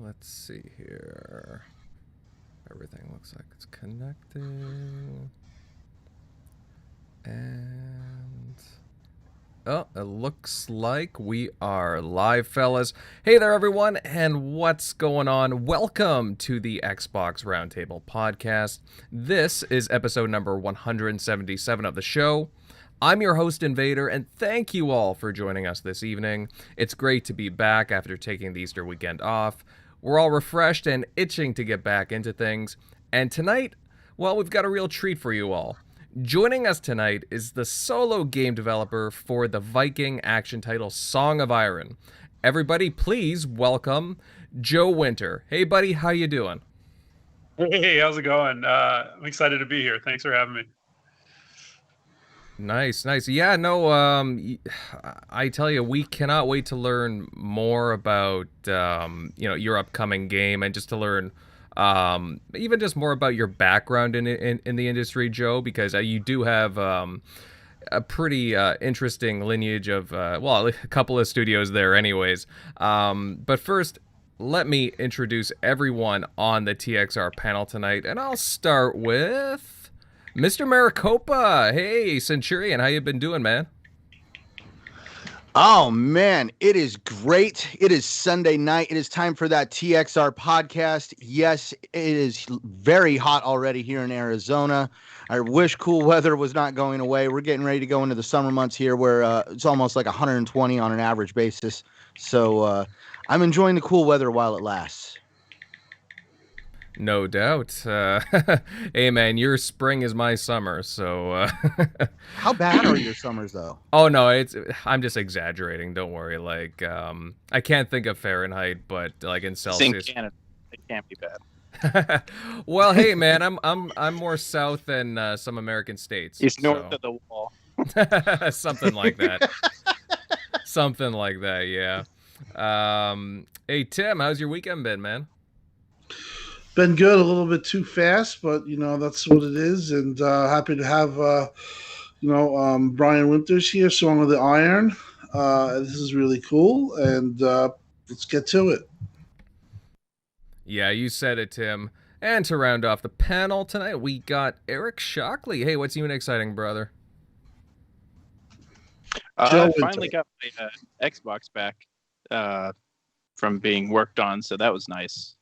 Let's see here. Everything looks like it's connecting. And oh, it looks like we are live, fellas. Hey there, everyone, and what's going on? Welcome to the Xbox Roundtable Podcast. This is episode number 177 of the show. I'm your host, Invader, and thank you all for joining us this evening. It's great to be back after taking the Easter weekend off. We're all refreshed and itching to get back into things. And tonight, well, we've got a real treat for you all. Joining us tonight is the solo game developer for the Viking action title Song of Iron. Everybody, please welcome Joe Winter. Hey, buddy, how you doing? Hey, how's it going? I'm excited to be here. Thanks for having me. Nice. Yeah, no, I tell you, we cannot wait to learn more about, your upcoming game and just to learn, even just more about your background in the industry, Joe, because you do have, a pretty, interesting lineage of, a couple of studios there anyways. But first, let me introduce everyone on the TXR panel tonight, and I'll start with Mr. Maricopa. Hey, Centurion, how you been doing, man? Oh, man, it is great. It is Sunday night. It is time for that TXR podcast. Yes, it is very hot already here in Arizona. I wish cool weather was not going away. We're getting ready to go into the summer months here where it's almost like 120 on an average basis. So I'm enjoying the cool weather while it lasts. No doubt. Hey, man, your spring is my summer, so... How bad are your summers, though? Oh, no, I'm just exaggerating. Don't worry. Like, I can't think of Fahrenheit, but like in Celsius... In Canada, it can't be bad. Well, hey, man, I'm more south than some American states. It's north of the wall. Something like that. Something like that, yeah. Hey, Tim, how's your weekend been, man? Been good, a little bit too fast, but that's what it is. And happy to have Brian Winters here, Song of the Iron. This is really cool, and let's get to it. Yeah, you said it, Tim. And to round off the panel tonight, we got Eric Shockley. Hey, what's new and exciting, brother? I finally got my Xbox back from being worked on, so that was nice.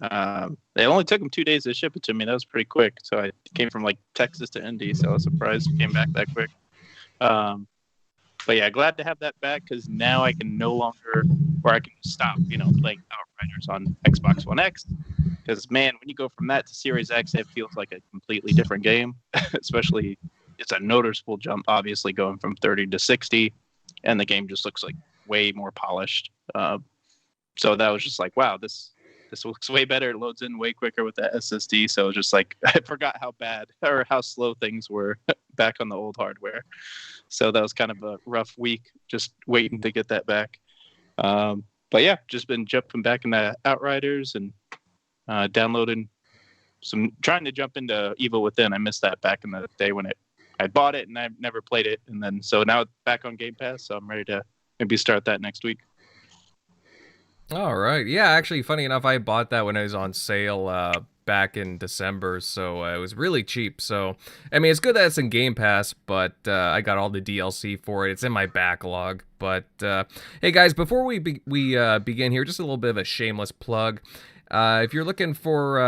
It only took them 2 days to ship it to me. That was pretty quick. So I came from like Texas to Indy, so I was surprised it came back that quick. But yeah, glad to have that back because now I can no longer, or I can stop, playing Outriders on Xbox One X. Because man, when you go from that to Series X, it feels like a completely different game. Especially, it's a noticeable jump, obviously going from 30 to 60, and the game just looks like way more polished. So that was just like, wow, this looks way better. It loads in way quicker with that SSD. So it was just like, I forgot how bad or how slow things were back on the old hardware. So that was kind of a rough week, just waiting to get that back. But yeah, just been jumping back into Outriders and downloading trying to jump into Evil Within. I missed that back in the day when I bought it and I never played it. And then, so now it's back on Game Pass. So I'm ready to maybe start that next week. All right. Yeah, actually, funny enough, I bought that when it was on sale back in December, so it was really cheap. So, I mean, it's good that it's in Game Pass, but I got all the DLC for it. It's in my backlog. But, hey, guys, before we begin here, just a little bit of a shameless plug. If you're looking for,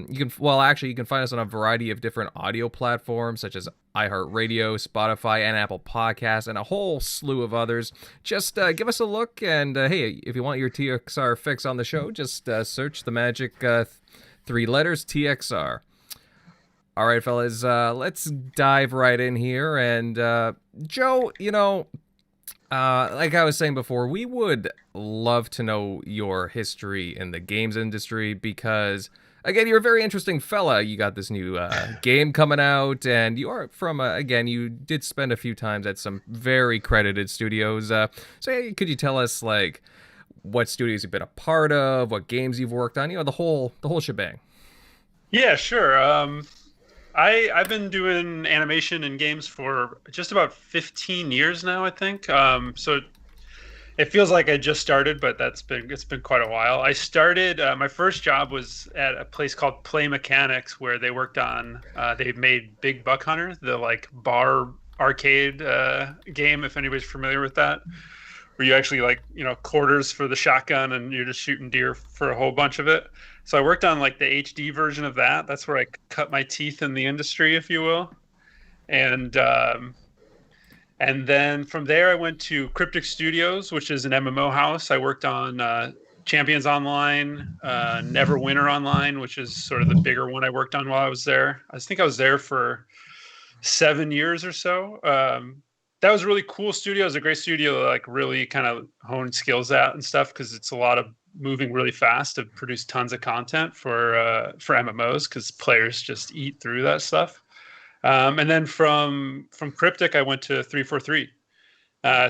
you can find us on a variety of different audio platforms, such as iHeartRadio, Spotify, and Apple Podcasts, and a whole slew of others. Just give us a look, and hey, if you want your TXR fix on the show, just search the magic 3 letters TXR. All right, fellas, let's dive right in here. And Joe, like I was saying before, we would love to know your history in the games industry because, again, you're a very interesting fella. You got this new game coming out, and you are from, you did spend a few times at some very credited studios. So hey, could you tell us, like, what studios you've been a part of, what games you've worked on, the whole shebang? Yeah, sure. I've been doing animation and games for just about 15 years now, I think. So It feels like I just started, but it's been quite a while. I started my first job was at a place called Play Mechanics, where they worked on they made Big Buck Hunter, the like bar arcade game. If anybody's familiar with that, where you actually like quarters for the shotgun and you're just shooting deer for a whole bunch of it. So I worked on like the HD version of that. That's where I cut my teeth in the industry, if you will, and. And then from there, I went to Cryptic Studios, which is an MMO house. I worked on Champions Online, Neverwinter Online, which is sort of the bigger one I worked on while I was there. I think I was there for 7 years or so. That was a really cool studio. It was a great studio to like really kind of hone skills at and stuff, because it's a lot of moving really fast to produce tons of content for MMOs, because players just eat through that stuff. And then from Cryptic, I went to 343.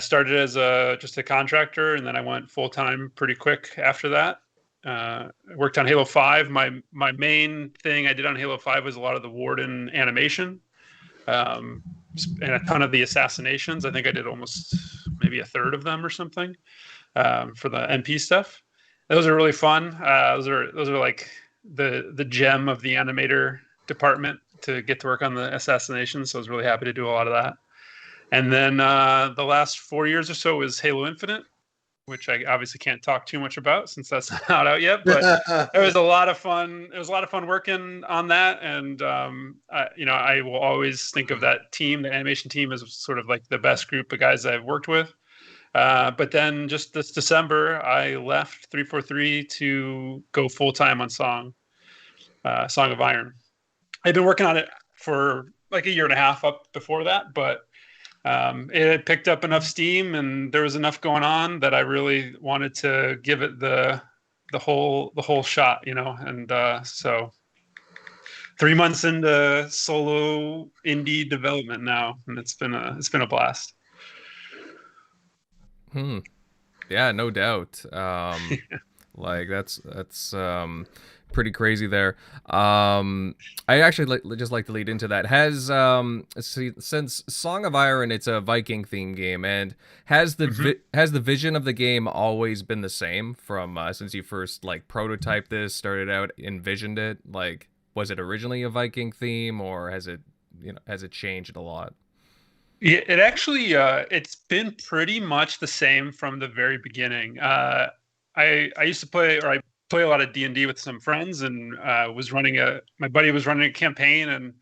Started as just a contractor, and then I went full time pretty quick after that. I worked on Halo 5. My main thing I did on Halo 5 was a lot of the Warden animation, and a ton of the assassinations. I think I did almost maybe a third of them or something for the NP stuff. Those are really fun. Those are like the gem of the animator department, to get to work on the assassinations. So I was really happy to do a lot of that. And then the last 4 years or so was Halo Infinite, which I obviously can't talk too much about since that's not out yet. But it was a lot of fun. It was a lot of fun working on that. And I will always think of that team, the animation team, as sort of like the best group of guys I've worked with. But then just this December, I left 343 to go full time on Song of Iron. I'd been working on it for like a year and a half up before that, but it had picked up enough steam and there was enough going on that I really wanted to give it the whole shot, And so 3 months into solo indie development now, and it's been a blast. Yeah, no doubt. Like that's pretty crazy there. I actually just like to lead into that. Since Song of Iron, it's a Viking theme game, and has the vision of the game always been the same from since you first like prototyped this, started out, envisioned it? Like, was it originally a Viking theme, or has it changed a lot? Yeah, it actually it's been pretty much the same from the very beginning. I used to play a lot of D&D with some friends, and my buddy was running a campaign, and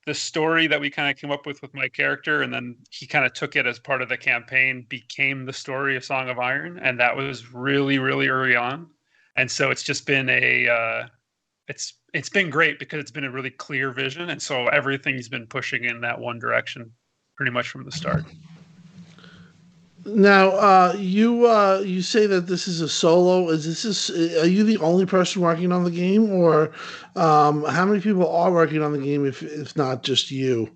the story that we kind of came up with my character, and then he kind of took it as part of the campaign, became the story of Song of Iron, and that was really, really early on. And so it's just been it's been great because it's been a really clear vision, and so everything's been pushing in that one direction pretty much from the start. Now, you say that this is a solo. Are you the only person working on the game, or how many people are working on the game, if not just you?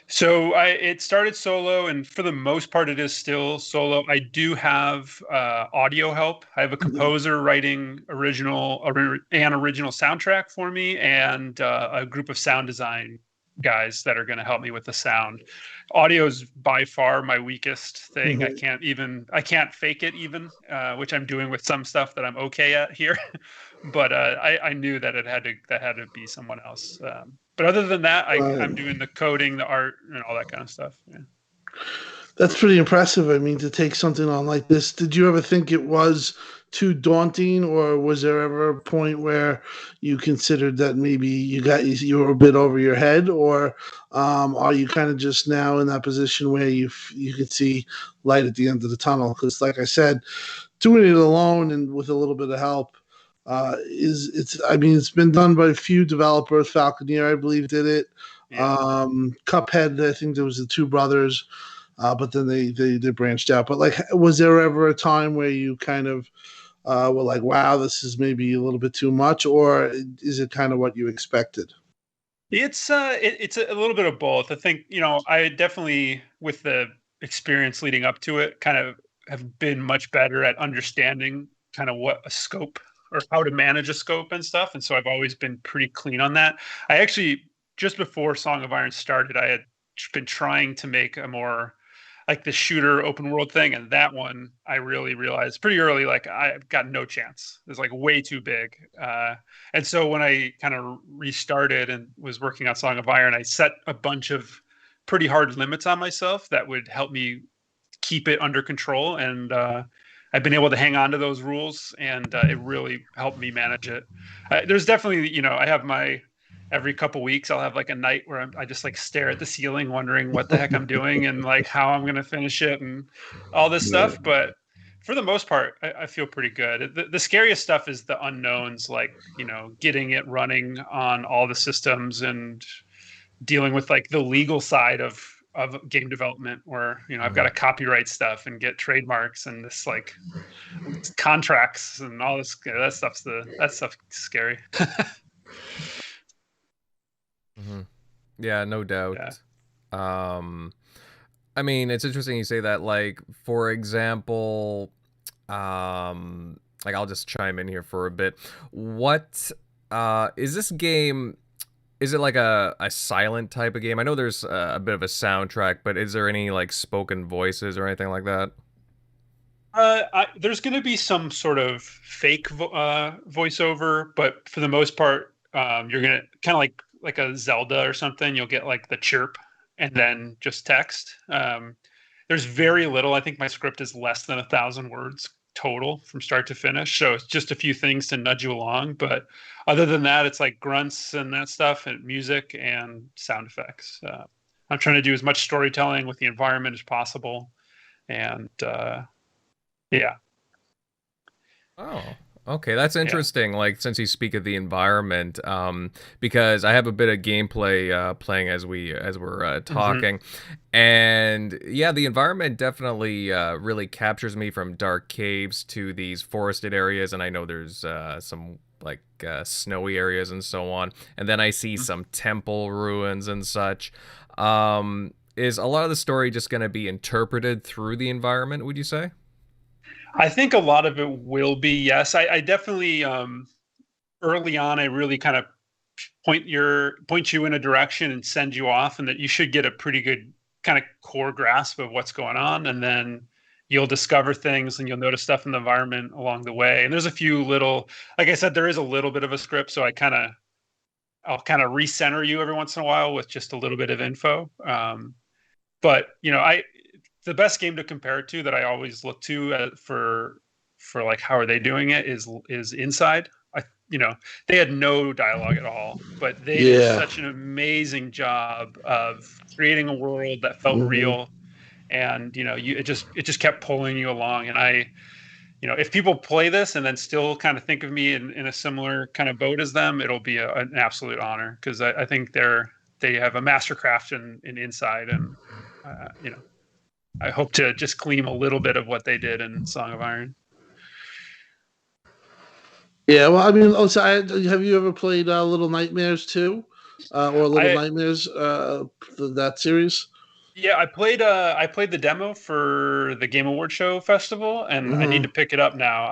So it started solo, and for the most part, it is still solo. I do have audio help. I have a composer writing an original soundtrack for me, and a group of sound design guys that are going to help me with the sound. Audio is by far my weakest thing. Mm-hmm. I can't fake it even, which I'm doing with some stuff that I'm okay at here. But I knew that that had to be someone else. But other than that, I'm doing the coding, the art, and all that kind of stuff. Yeah. That's pretty impressive. I mean, to take something on like this, did you ever think it was too daunting, or was there ever a point where you considered that maybe you were a bit over your head, or are you kind of just now in that position where you can see light at the end of the tunnel? Because, like I said, doing it alone and with a little bit of help it's been done by a few developers. Falconeer, I believe, did it. Yeah. Cuphead, I think there was the two brothers, but then they branched out. But like, was there ever a time where you kind of were like, wow, this is maybe a little bit too much, or is it kind of what you expected? It's a little bit of both. I think, I definitely, with the experience leading up to it, kind of have been much better at understanding kind of what a scope or how to manage a scope and stuff. And so I've always been pretty clean on that. I actually, just before Song of Iron started, I had been trying to make a more like the shooter open world thing, and that one I really realized pretty early, like I've got no chance. It's like way too big. And so when I kind of restarted and was working on Song of Iron, I set a bunch of pretty hard limits on myself that would help me keep it under control. And I've been able to hang on to those rules, and it really helped me manage it. There's definitely, I have my every couple weeks I'll have like a night where I just like stare at the ceiling, wondering what the heck I'm doing and like how I'm gonna finish it and all this stuff. But for the most part, I feel pretty good. The scariest stuff is the unknowns, like getting it running on all the systems and dealing with like the legal side of game development, where I've got to copyright stuff and get trademarks and this like contracts and all this. That stuff's scary. Yeah, no doubt. I mean, it's interesting you say that. Like, for example, like I'll just chime in here for a bit. What is this game? Is it like a silent type of game? I know there's a bit of a soundtrack, but is there any like spoken voices or anything like that? There's going to be some sort of fake voiceover, but for the most part, you're going to kind of like a Zelda or something. You'll get like the chirp and then just text. There's very little. I think my script is less than 1,000 words total from start to finish. So it's just a few things to nudge you along. But other than that, it's like grunts and that stuff and music and sound effects. I'm trying to do as much storytelling with the environment as possible. And yeah. Oh, okay, that's interesting. Like, since you speak of the environment, because I have a bit of gameplay playing as we're talking, and yeah, the environment definitely really captures me, from dark caves to these forested areas, and I know there's some like snowy areas and so on, and then I see some temple ruins and such. Is a lot of the story just going to be interpreted through the environment, would you say? I think a lot of it will be, yes. I definitely early on I really kind of point you in a direction and send you off, and that you should get a pretty good kind of core grasp of what's going on, and then you'll discover things and you'll notice stuff in the environment along the way. And there's a few little, like I said, there is a little bit of a script, so I'll kind of recenter you every once in a while with just a little bit of info. But the best game to compare it to that I always look to for like how are they doing it is Inside. They had no dialogue at all, but they did such an amazing job of creating a world that felt real, and it just kept pulling you along. And if people play this and then still kind of think of me in a similar kind of boat as them, it'll be an absolute honor, because I think they have a mastercraft in Inside, and I hope to just glean a little bit of what they did in Song of Iron. Yeah, well, I mean, also, have you ever played Little Nightmares 2? Or Little Nightmares, that series? Yeah, I played the demo for the Game Award Show Festival, and I need to pick it up now.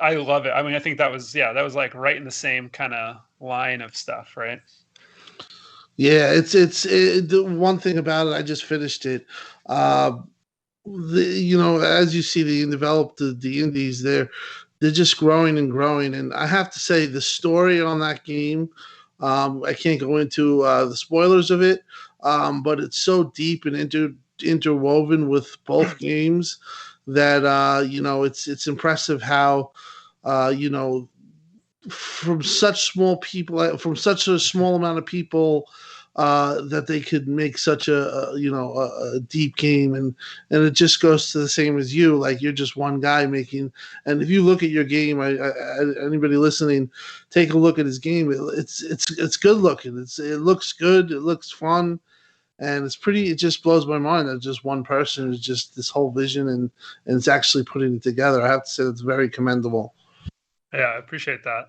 I love it. I mean, I think that was like right in the same kind of line of stuff, right? Yeah, it's the one thing about it. I just finished it. As you see, they developed the indies. They're just growing and growing, and I have to say, the story on that game. I can't go into the spoilers of it, but it's so deep and interwoven with both games that it's impressive how from such a small amount of people. That they could make such a deep game, and it just goes to the same as you. Like, you're just one guy making. And if you look at your game, anybody listening, take a look at his game. It's good looking. It looks good. It looks fun, and it's pretty. It just blows my mind that just one person is just this whole vision, and it's actually putting it together. I have to say it's very commendable. Yeah, I appreciate that.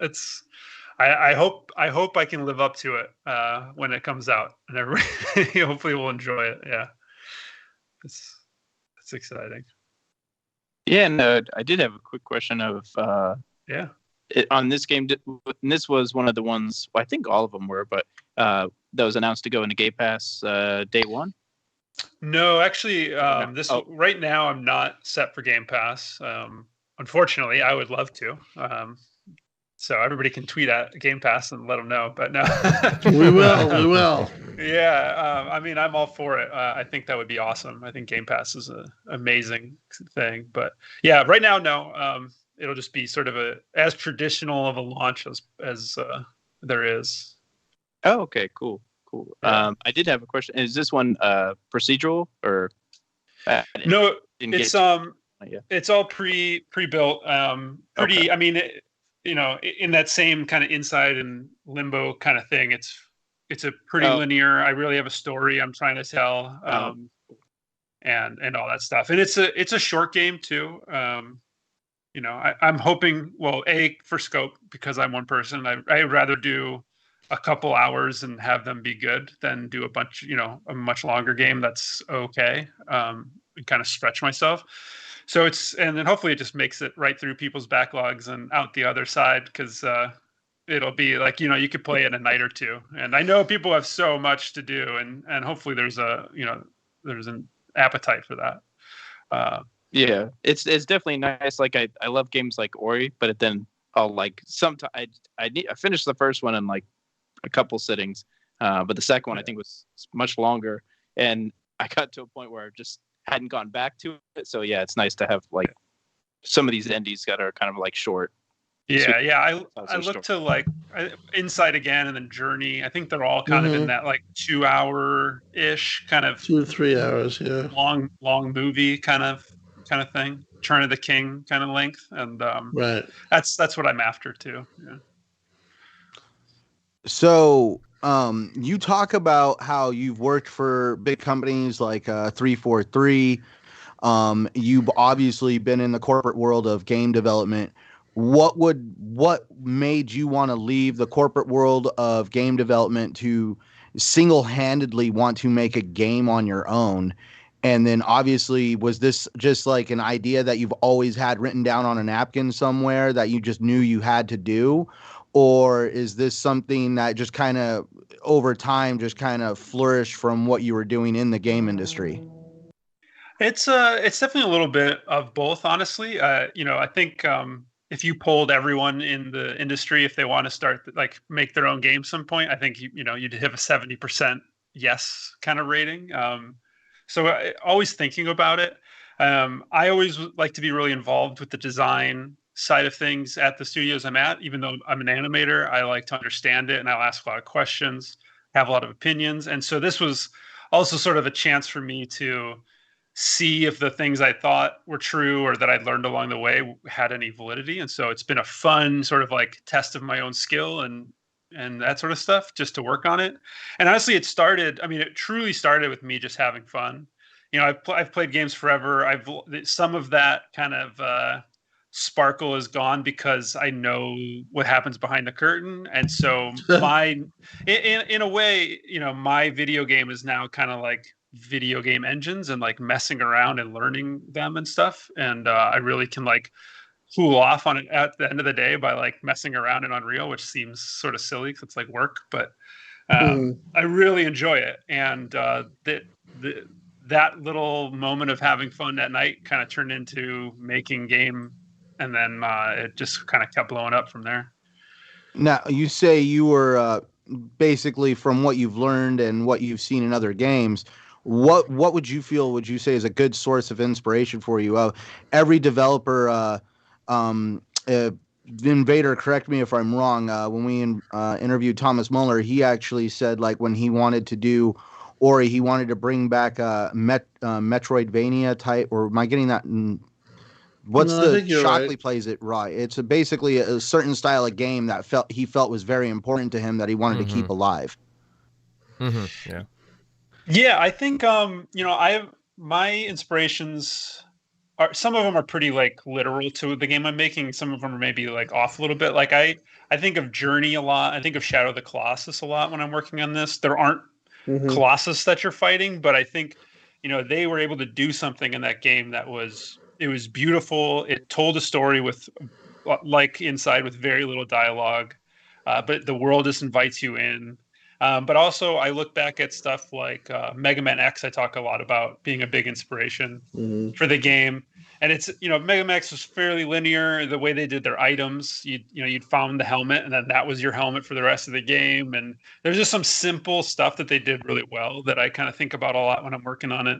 I hope I can live up to it when it comes out, and everybody hopefully will enjoy it. Yeah, it's exciting. Yeah, and I did have a quick question of on this game. And this was one of the ones. Well, I think all of them were, but that was announced to go into Game Pass day one. No, actually, No. right now I'm not set for Game Pass. Unfortunately, I would love to. So everybody can tweet at Game Pass and let them know. But no, We will. We will. yeah, I mean, I'm all for it. I think that would be awesome. I think Game Pass is an amazing thing. But yeah, right now, no. It'll just be sort of as traditional of a launch as there is. Oh, okay, cool. Yeah. I did have a question. Is this one procedural or? No, didn't it's get yeah. it's all pre-built. Pretty. Okay. I mean, in that same kind of inside and limbo kind of thing. It's a pretty linear. I really have a story I'm trying to tell, and all that stuff. And it's a short game too. I'm hoping, well, for scope, because I'm one person. I'd rather do a couple hours and have them be good than do a much longer game that's okay, and kind of stretch myself. So and then hopefully it just makes it right through people's backlogs and out the other side, because it'll be like, you could play it a night or two. And I know people have so much to do, and hopefully there's an appetite for that. Yeah, it's definitely nice. Like I love games like Ori, but then I'll like sometimes I finished the first one in like a couple sittings, but the second one I think was much longer, and I got to a point where I just hadn't gone back to it. So yeah, it's nice to have like some of these indies that are kind of like short. Yeah. I look to like Inside again, and then Journey. I think they're all kind of in that like 2 hour ish kind of 2 to 3 hours. Yeah. Long movie kind of thing. Turn of the King kind of length, and right. That's what I'm after too. Yeah. So, you talk about how you've worked for big companies like 343. You've obviously been in the corporate world of game development. What made you want to leave the corporate world of game development to single-handedly want to make a game on your own? And then obviously, was this just like an idea that you've always had written down on a napkin somewhere that you just knew you had to do? Or is this something that just kind of over time just kind of flourished from what you were doing in the game industry? It's definitely a little bit of both, honestly. I think if you polled everyone in the industry, if they want to start like make their own game some point, I think you'd have a 70% yes kind of rating. So always thinking about it. I always like to be really involved with the design side of things at the studios I'm at. Even though I'm an animator, I like to understand it, and I'll ask a lot of questions, have a lot of opinions. And so this was also sort of a chance for me to see if the things I thought were true or that I'd learned along the way had any validity. And so it's been a fun sort of like test of my own skill and that sort of stuff, just to work on it. And honestly, it truly started with me just having fun. I've played games forever. Some of that kind of sparkle is gone because I know what happens behind the curtain. And so in a way, my video game is now kind of like video game engines and like messing around and learning them and stuff. And I really can like cool off on it at the end of the day by like messing around in Unreal, which seems sort of silly because it's like work, but I really enjoy it. And that little moment of having fun at night kind of turned into making game, and then it just kind of kept blowing up from there. Now, you say you were basically, from what you've learned and what you've seen in other games, what would you say is a good source of inspiration for you? Every developer, Invader, correct me if I'm wrong, when we interviewed Thomas Muller, he actually said like when he wanted to do Ori, he wanted to bring back Metroidvania type, or am I getting that? Shockley right. plays it right. It's basically a certain style of game that he felt was very important to him that he wanted to keep alive. Yeah. Yeah, I think my inspirations are, some of them are pretty like literal to the game I'm making. Some of them are maybe like off a little bit. Like I think of Journey a lot. I think of Shadow of the Colossus a lot when I'm working on this. There aren't Colossus that you're fighting, but I think they were able to do something in that game that was beautiful. It told a story with like Inside with very little dialogue, but the world just invites you in. But also, I look back at stuff like Mega Man X. I talk a lot about being a big inspiration for the game, and it's Mega Man X was fairly linear. The way they did their items, you'd found the helmet, and then that was your helmet for the rest of the game. And there's just some simple stuff that they did really well that I kind of think about a lot when I'm working on it.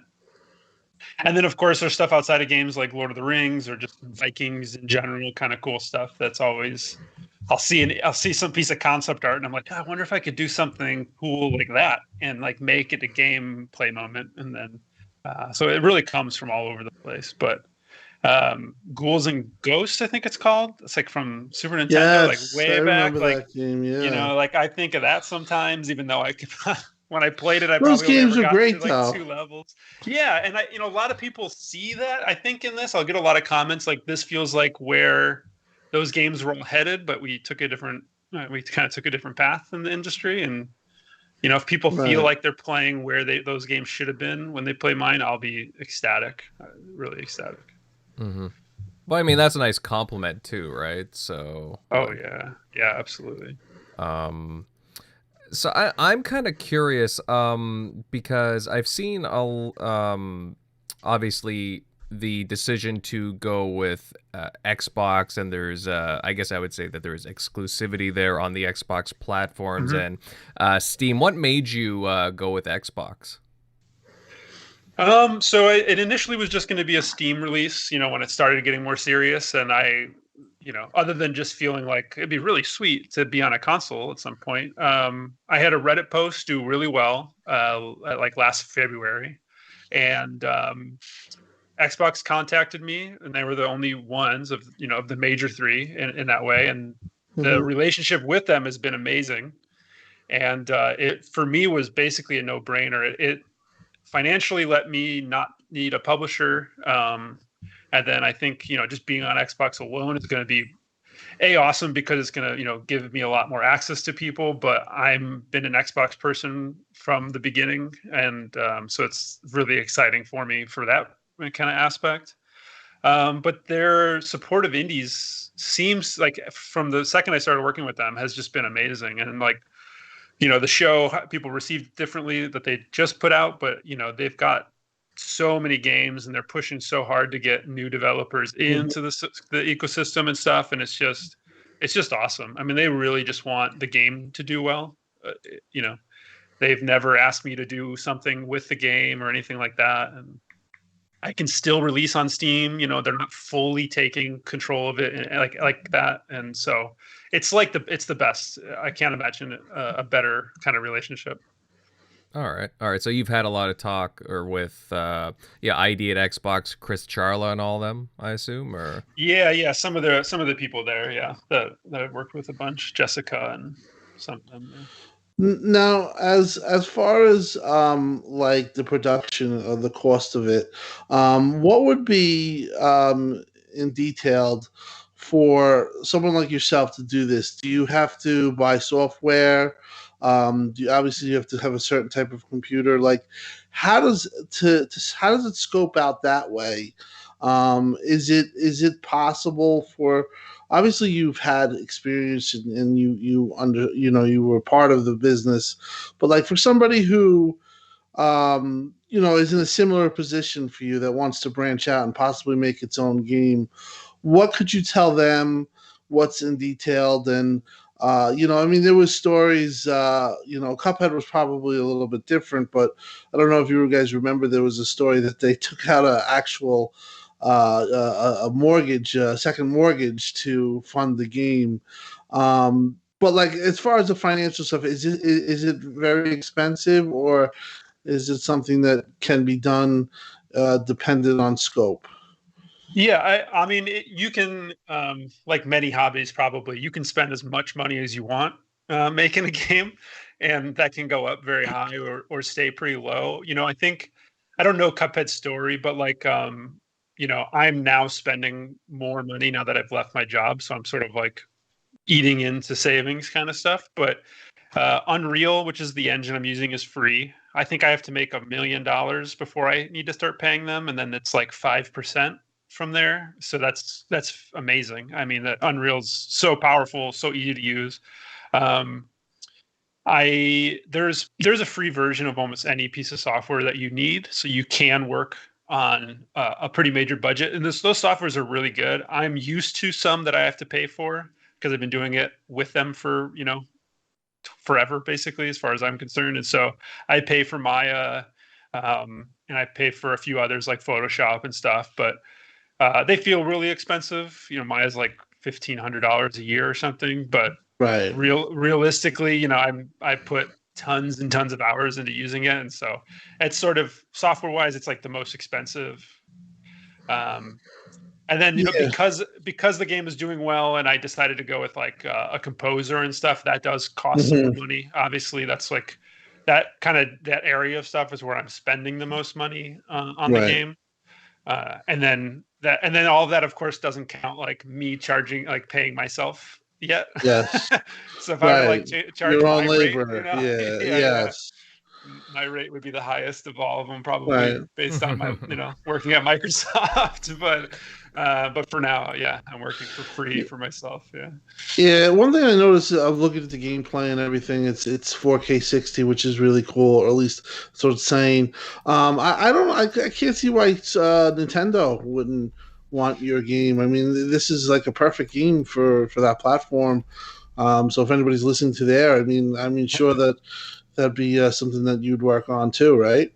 And then, of course, there's stuff outside of games like Lord of the Rings or just Vikings in general, kind of cool stuff. That's always I'll see some piece of concept art, and I'm like, I wonder if I could do something cool like that and like make it a gameplay moment. And then, so it really comes from all over the place. But Ghouls and Ghosts, I think it's called. It's like from Super Nintendo, like Yes, I way back. remember Like that game. Yeah, like I think of that sometimes, even though I could. When I played it, I those probably only games ever are got great through like though. 2 levels. Yeah, and a lot of people see that. I think in this, I'll get a lot of comments like this feels like where those games were all headed, but we kind of took a different path in the industry. And if people feel Right. like they're playing where those games should have been when they play mine, I'll be ecstatic, really ecstatic. Mm-hmm. Well, I mean, that's a nice compliment too, right? So. Oh yeah, absolutely. So I'm kind of curious, because I've seen obviously the decision to go with Xbox, and there's I guess I would say that there is exclusivity there on the Xbox platforms and Steam. What made you go with Xbox? So it initially was just going to be a Steam release, when it started getting more serious, and other than just feeling like it'd be really sweet to be on a console at some point. I had a Reddit post do really well, like last February, and Xbox contacted me, and they were the only ones of the major three in that way, and the relationship with them has been amazing, and it for me was basically a no-brainer. It financially let me not need a publisher. And then I think, just being on Xbox alone is going to be awesome because it's going to, give me a lot more access to people, but I'm been an Xbox person from the beginning. And so it's really exciting for me for that kind of aspect. But their support of indies seems like from the second I started working with them has just been amazing. And like, the show people received differently that they just put out, but they've got so many games and they're pushing so hard to get new developers into the ecosystem and stuff, and it's just awesome. I mean, they really just want the game to do well. They've never asked me to do something with the game or anything like that, and I can still release on Steam. They're not fully taking control of it and like that, and so it's the best. I can't imagine a better kind of relationship. All right. So you've had a lot of talk with ID at Xbox, Chris Charla, and all them, I assume, or yeah. Some of the people there, that I've worked with a bunch, Jessica and some of them. Yeah. Now, as far as like the production or the cost of it, what would be in detailed for someone like yourself to do this? Do you have to buy software? Obviously you have to have a certain type of computer? Like, how does it scope out that way? Is it possible for, obviously you've had experience and you were part of the business, but like for somebody who is in a similar position for you that wants to branch out and possibly make its own game, what could you tell them? What's in detailed? And I mean, there was stories. Cuphead was probably a little bit different, but I don't know if you guys remember. There was a story that they took out an actual a mortgage, second mortgage to fund the game. But like, as far as the financial stuff, is it very expensive, or is it something that can be done dependent on scope? Yeah, I mean, you can, like many hobbies, probably you can spend as much money as you want making a game, and that can go up very high or stay pretty low. I think I don't know Cuphead's story, but like, I'm now spending more money now that I've left my job, so I'm sort of like eating into savings kind of stuff. But Unreal, which is the engine I'm using, is free. I think I have to make $1 million before I need to start paying them, and then it's like 5% from there. So that's amazing. I mean, that Unreal's so powerful, so easy to use. There's a free version of almost any piece of software that you need, so you can work on a pretty major budget. And those softwares are really good. I'm used to some that I have to pay for because I've been doing it with them for forever, basically, as far as I'm concerned. And so I pay for Maya, and I pay for a few others like Photoshop and stuff. But they feel really expensive. Maya's like $1,500 a year or something, but Right. realistically, I put tons and tons of hours into using it, and so it's sort of software wise, it's like the most expensive. And then because the game is doing well, and I decided to go with like a composer and stuff, that does cost some more money. Obviously, that's like that area of stuff is where I'm spending the most money on the game. And then all of that, of course, doesn't count like me paying myself yet. Yes. So if I would like charge your own my labor, rate, yes, my rate would be the highest of all of them, probably based on my working at Microsoft. But for now, I'm working for free for myself. Yeah, one thing I noticed, I'm looking at the gameplay and everything. It's 4K 60, which is really cool, or at least that's what it's saying. I can't see why Nintendo wouldn't want your game. I mean, this is like a perfect game for that platform. So if anybody's listening to there, I mean, sure that'd be something that you'd work on too, right?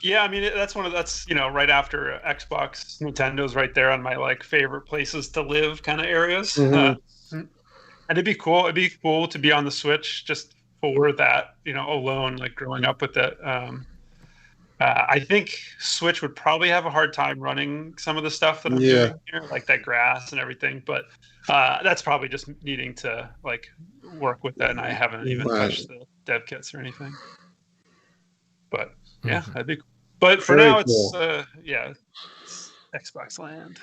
Yeah, I mean that's right after Xbox. Nintendo's right there on my like favorite places to live kind of areas. And it'd be cool. It'd be cool to be on the Switch just for that, alone, like growing up with it. I think Switch would probably have a hard time running some of the stuff that I'm doing here, like that grass and everything. But that's probably just needing to like work with that, and I haven't even touched the dev kits or anything. But yeah, that'd be cool. But for now, it's it's Xbox land.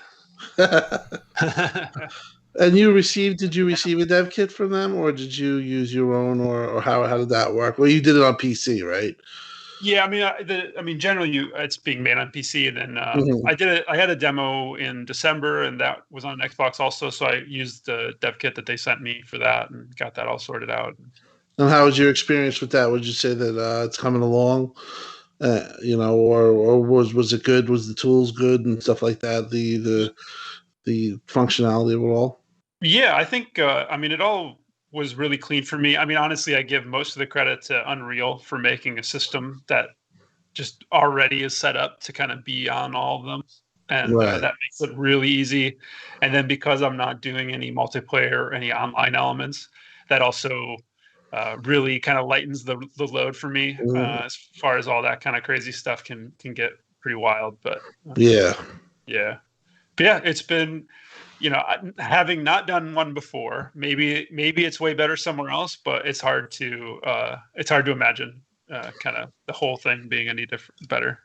And did you receive a dev kit from them, or did you use your own, or how did that work? Well, you did it on PC, right? Yeah, I mean, generally, it's being made on PC, and then I had a demo in December, and that was on Xbox also. So I used the dev kit that they sent me for that, and got that all sorted out. And how was your experience with that? Would you say that it's coming along? Or was it good? Was the tools good and stuff like that? The functionality of it all. Yeah, I think it all was really clean for me. I mean, honestly, I give most of the credit to Unreal for making a system that just already is set up to kind of be on all of them, and that makes it really easy. And then because I'm not doing any multiplayer or any online elements, that also really kind of lightens the load for me as far as all that kind of crazy stuff can get pretty wild. But it's been, having not done one before, maybe it's way better somewhere else, but it's hard to imagine kind of the whole thing being any better.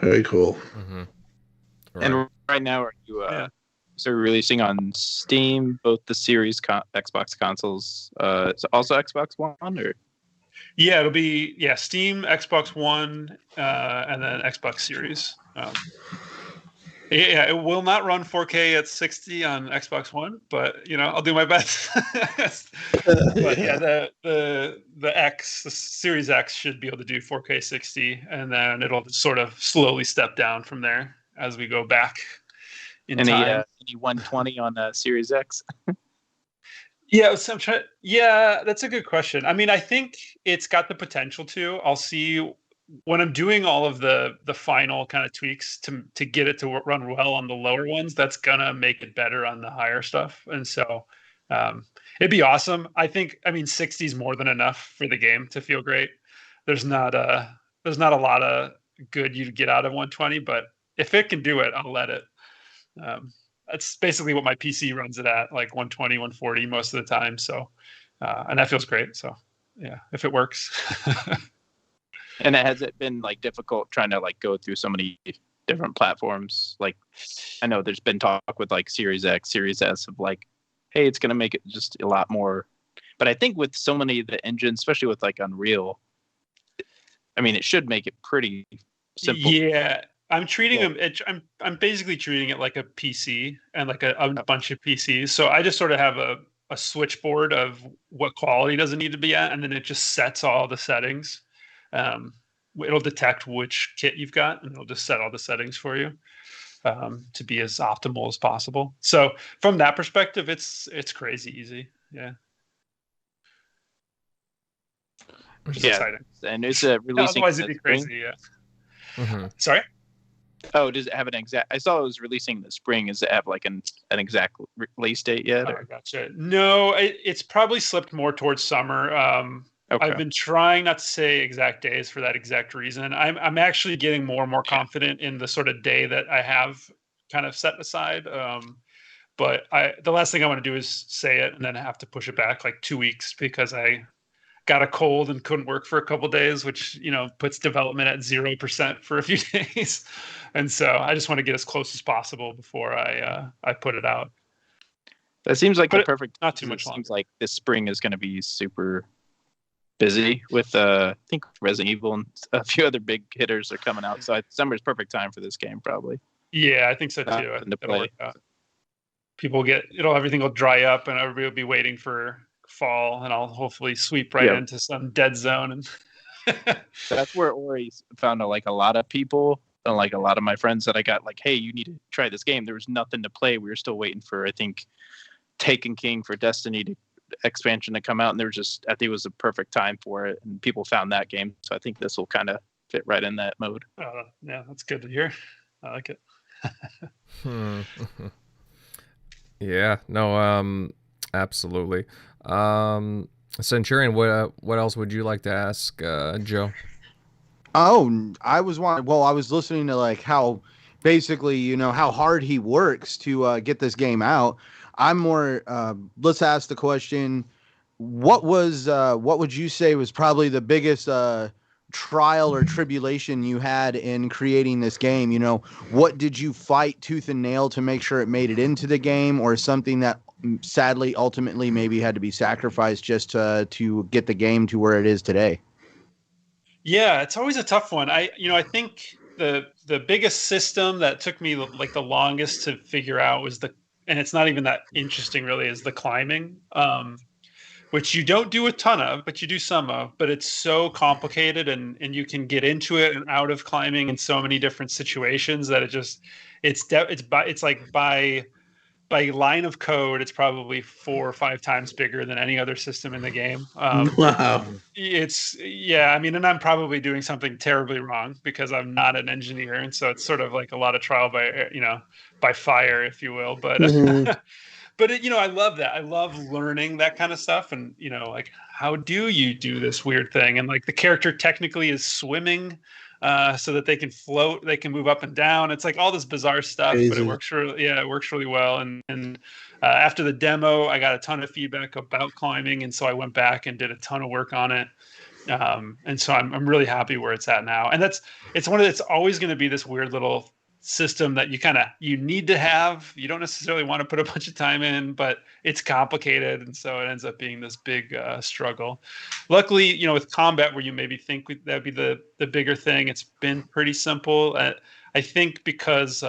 Very cool. Right. And right now, are you releasing on Steam both the Series Xbox consoles, also Xbox One, or? Yeah, it'll be Steam, Xbox One, and then Xbox Series. It will not run 4K at 60 on Xbox One, but I'll do my best. But the Series X should be able to do 4K 60, and then it'll sort of slowly step down from there as we go back in time. Any 120 on Series X? That's a good question. I mean, I think it's got the potential to. I'll see when I'm doing all of the final kind of tweaks to get it to run well on the lower ones. That's gonna make it better on the higher stuff, and so it'd be awesome. I think 60 is more than enough for the game to feel great. There's not a lot of good you get out of 120, but if it can do it, I'll let it. That's basically what my PC runs it at, like 120, 140 most of the time. So, and that feels great. So, yeah, if it works. And has it been like difficult trying to like go through so many different platforms? Like, I know there's been talk with like Series X, Series S of like, hey, it's going to make it just a lot more. But I think with so many of the engines, especially with like Unreal, it should make it pretty simple. Yeah. I'm treating them. I'm basically treating it like a PC and like a bunch of PCs. So I just sort of have a a switchboard of what quality does it need to be at, and then it just sets all the settings. It'll detect which kit you've got, and it'll just set all the settings for you to be as optimal as possible. So from that perspective, it's crazy easy. Yeah. Which is exciting. And it's releasing. Otherwise, it'd be crazy. Yeah. Mm-hmm. Sorry. Oh, does it have an exact? I saw it was releasing in the spring. Does it have like an exact release date yet? Oh, gotcha. No, it's probably slipped more towards summer. Okay. I've been trying not to say exact days for that exact reason. I'm actually getting more and more confident in the sort of day that I have kind of set aside. But the last thing I want to do is say it and then have to push it back like 2 weeks because I got a cold and couldn't work for a couple days, which, puts development at 0% for a few days. And so I just want to get as close as possible before I put it out. That seems like the perfect. Not too much longer. Seems like this spring is going to be super busy with I think Resident Evil and a few other big hitters are coming out. So summer's perfect time for this game, probably. Yeah, I think so too. It'll work out. Everything will dry up and everybody will be waiting for fall, and I'll hopefully sweep right into some dead zone. And that's where Ori found a lot of people, and like a lot of my friends that I got like, hey, you need to try this game. There was nothing to play. We were still waiting for, I think, Taken King for Destiny expansion to come out, and I think it was a perfect time for it, and people found that game. So I think this will kind of fit right in that mode. Yeah, that's good to hear. I like it. Yeah, no, absolutely. Centurion, what else would you like to ask Joe? Oh, I was listening to like how basically, how hard he works to get this game out. I'm more, let's ask the question, what would you say was probably the biggest trial or tribulation you had in creating this game? What did you fight tooth and nail to make sure it made it into the game, or something that sadly ultimately maybe had to be sacrificed just to get the game to where it is today? Yeah, it's always a tough one. I think the biggest system that took me like the longest to figure out was and it's not even that interesting really, is the climbing, which you don't do a ton of, but you do some of. But it's so complicated, and you can get into it and out of climbing in so many different situations that it's like by line of code, it's probably 4 or 5 times bigger than any other system in the game. Wow. And I'm probably doing something terribly wrong because I'm not an engineer, and so it's sort of like a lot of trial by fire, if you will. But but I love that. I love learning that kind of stuff, and like, how do you do this weird thing? And like, the character technically is swimming, so that they can float, they can move up and down. It's like all this bizarre stuff, Crazy. But it works really well. And after the demo, I got a ton of feedback about climbing, and so I went back and did a ton of work on it. And so I'm really happy where it's at now. And it's always going to be this weird little system that you need to have. You don't necessarily want to put a bunch of time in, but it's complicated, and so it ends up being this big struggle. Luckily, with combat, where you maybe think that'd be the bigger thing, it's been pretty simple. I think because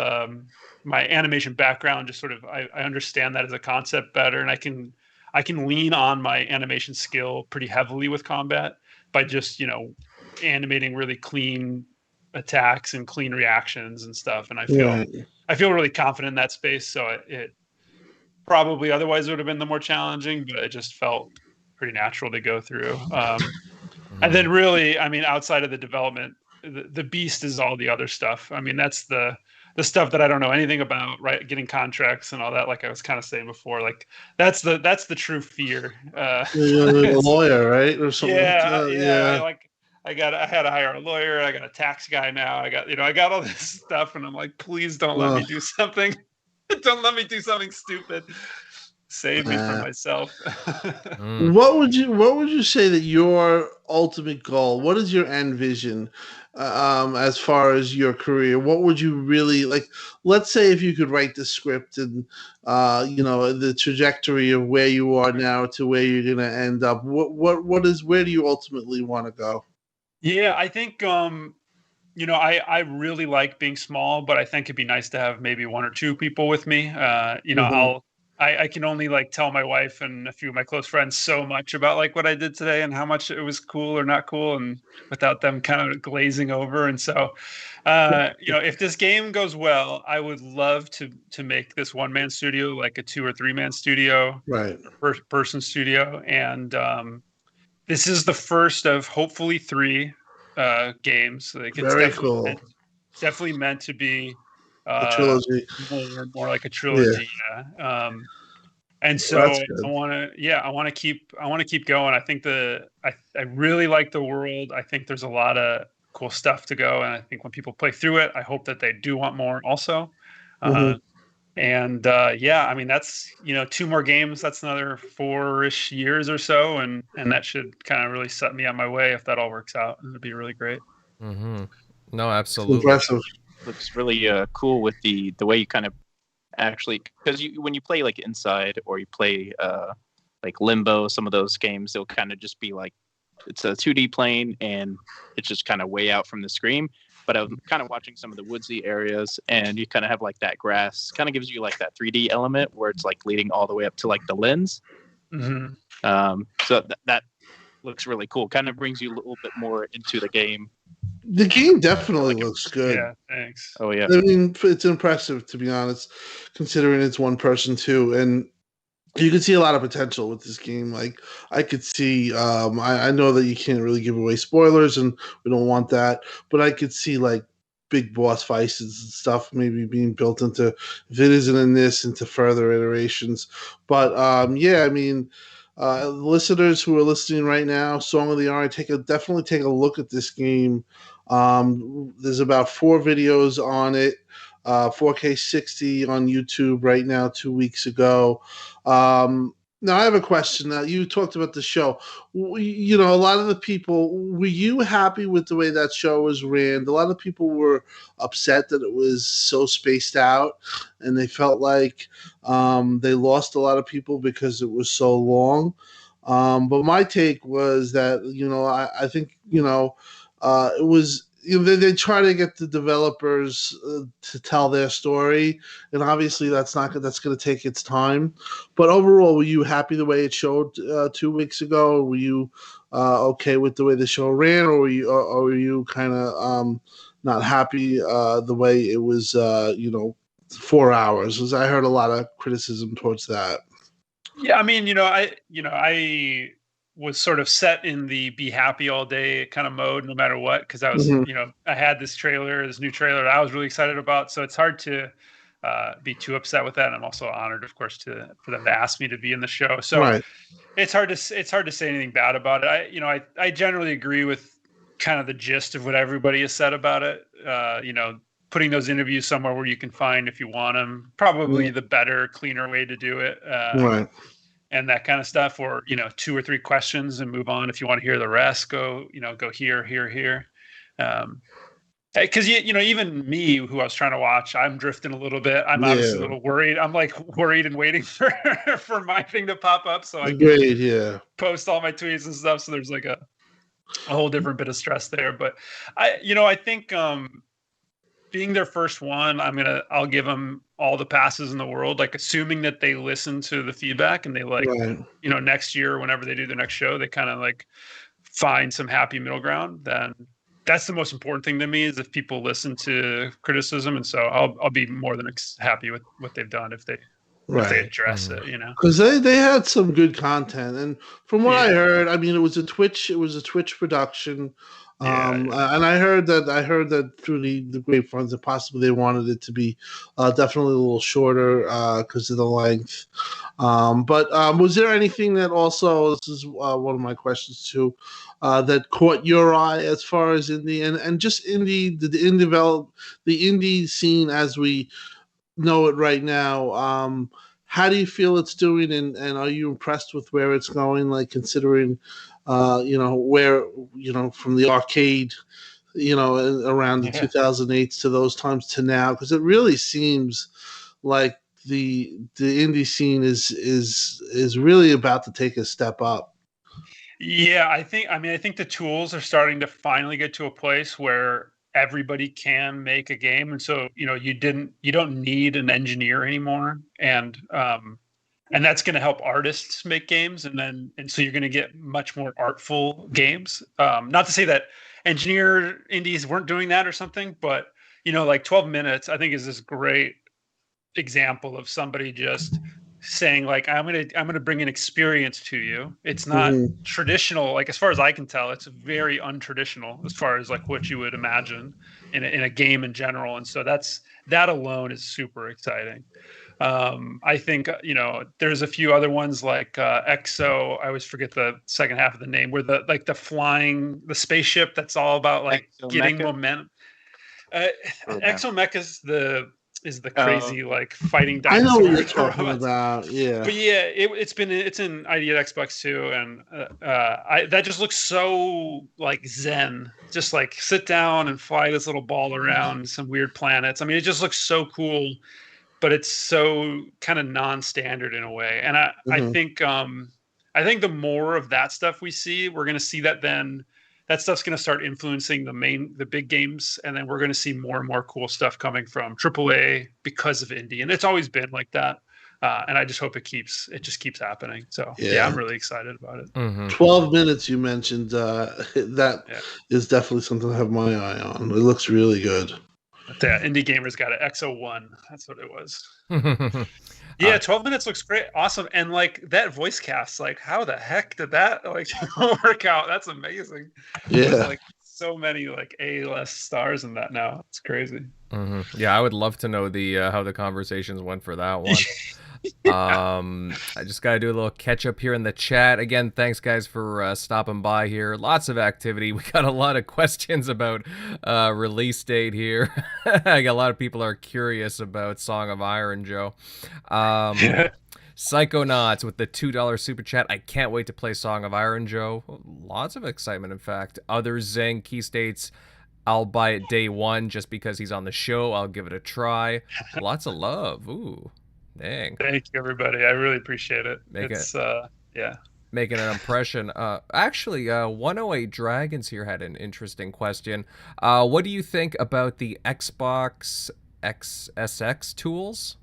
my animation background, just sort of, I understand that as a concept better, and I can lean on my animation skill pretty heavily with combat by just animating really clean attacks and clean reactions and stuff, and I feel really confident in that space. So it probably otherwise would have been the more challenging, but it just felt pretty natural to go through. And then really, outside of the development, the beast is all the other stuff. That's the stuff that I don't know anything about, right? Getting contracts and all that, like I was kind of saying before, like that's the true fear. You're a lawyer, right? Or something. Yeah. I had to hire a lawyer. I got a tax guy now. I got all this stuff, and I'm like, please don't let me do something. Don't let me do something stupid. Save me from myself. What would you say that your ultimate goal? What is your end vision, as far as your career? What would you really like? Let's say if you could write the script and the trajectory of where you are now to where you're going to end up. Where do you ultimately want to go? Yeah, I think, I really like being small, but I think it'd be nice to have maybe 1 or 2 people with me. I can only like tell my wife and a few of my close friends so much about like what I did today and how much it was cool or not cool, and without them kind of glazing over. And so, if this game goes well, I would love to make this one man studio like a 2 or 3 man studio, Right. first person studio, and this is the first of hopefully 3 games. Like it's Very cool. definitely meant to be A trilogy. more like a trilogy. Yeah. And so That's good. I want to keep going. I think I really like the world. I think there's a lot of cool stuff to go, and I think when people play through it, I hope that they do want more also. Mhm. I mean, that's 2 more games. That's another 4-ish years or so, and that should kind of really set me on my way if that all works out. It'd be really great. Mm-hmm. No, It's absolutely. impressive. Looks really cool with the way you kind of actually, because when you play like Inside or you play like Limbo, some of those games, they'll kind of just be like it's a 2D plane and it's just kind of way out from the screen. But I'm kind of watching some of the woodsy areas, and you kind of have like that grass, kind of gives you like that 3D element where it's like leading all the way up to like the lens. Mm-hmm. So that looks really cool. Kind of brings you a little bit more into the game. The game definitely looks good. Yeah, thanks. Oh yeah. I mean, it's impressive, to be honest, considering it's one person too, and you can see a lot of potential with this game. Like I could see, I know that you can't really give away spoilers, and we don't want that, but I could see like big boss fights and stuff maybe being built into, if it isn't in this, into further iterations. But yeah, I mean, listeners who are listening right now, Song of the Hour, definitely take a look at this game. There's about 4 videos on it, 4K 60 on YouTube right now, 2 weeks ago. Now I have a question. Now you talked about the show. A lot of the people, were you happy with the way that show was ran? A lot of people were upset that it was so spaced out, and they felt like they lost a lot of people because it was so long. But my take was that I think it was. They try to get the developers to tell their story, and obviously that's going to take its time. But overall, were you happy the way it showed 2 weeks ago? Or were you okay with the way the show ran, or were you kind of not happy the way it was? 4 hours, because I heard a lot of criticism towards that. Yeah, I mean, I was sort of set in the be happy all day kind of mode, no matter what, because I was, I had this new trailer that I was really excited about. So it's hard to be too upset with that. And I'm also honored, of course, for them to ask me to be in the show. So Right. it's hard to say anything bad about it. I generally agree with kind of the gist of what everybody has said about it. Putting those interviews somewhere where you can find if you want them, probably the better, cleaner way to do it. Right. And that kind of stuff, or 2 or 3 questions and move on. If you want to hear the rest, go here. Because even me, who I was trying to watch, I'm drifting a little bit. I'm obviously a little worried. I'm like worried and waiting for my thing to pop up so I can post all my tweets and stuff. So there's like a whole different bit of stress there. But I think being their first one, I'll give them all the passes in the world, like assuming that they listen to the feedback and they next year, whenever they do their next show, they kind of like find some happy middle ground. Then that's the most important thing to me, is if people listen to criticism. And so I'll be more than happy with what they've done if they address it, because they had some good content. And from what I heard, I mean, it was a Twitch production. And I heard that through the grapevines that possibly they wanted it to be definitely a little shorter because of the length. But was there anything that also, this is one of my questions too, that caught your eye as far as indie and just the indie scene as we know it right now? How do you feel it's doing, and are you impressed with where it's going, like considering where from the arcade around the 2008s to those times to now? Because it really seems like the indie scene is really about to take a step up. Yeah, I think the tools are starting to finally get to a place where everybody can make a game. And so, you don't need an engineer anymore. And and that's going to help artists make games, and so you're going to get much more artful games. Not to say that engineer indies weren't doing that or something, but like 12 minutes, I think, is this great example of somebody just saying like, I'm gonna bring an experience to you. It's not traditional, like as far as I can tell, it's very untraditional as far as like what you would imagine in a game in general, and so that alone is super exciting. I think there's a few other ones like EXO. I always forget the second half of the name, where the spaceship that's all about like getting momentum. Exomech is the crazy like fighting dinosaur. I know what you're talking about. Yeah, but yeah, it's in ID at Xbox too, and that just looks so like zen. Just like sit down and fly this little ball around some weird planets. I mean, it just looks so cool, but it's so kind of non-standard in a way. And I think the more of that stuff we see, we're going to see that stuff's going to start influencing the big games, and then we're going to see more and more cool stuff coming from AAA because of indie, and it's always been like that. And I just hope it just keeps happening. So yeah, I'm really excited about it. 12 minutes you mentioned, that is definitely something I have my eye on. It looks really good. Yeah, indie gamers got an XO1. That's what it was. Yeah, 12 minutes looks great. Awesome. And like that voice cast, like how the heck did that like work out? That's amazing. Yeah. There's like so many like A-list stars in that now. It's crazy. Yeah, I would love to know the how the conversations went for that one. I just gotta do a little catch up here in the chat. Again, thanks guys for stopping by here. Lots of activity. We got a lot of questions about release date here. I got a lot of people are curious about Song of Iron, Joe. Psychonauts with the $2 super chat. I can't wait to play Song of Iron, Joe. Lots of excitement, in fact. Others Zing Key States, I'll buy it day one just because he's on the show. I'll give it a try. Lots of love. Ooh. Dang. Thank you, everybody. I really appreciate it. Making an impression. Actually, 108 Dragons here had an interesting question. What do you think about the Xbox XSX tools?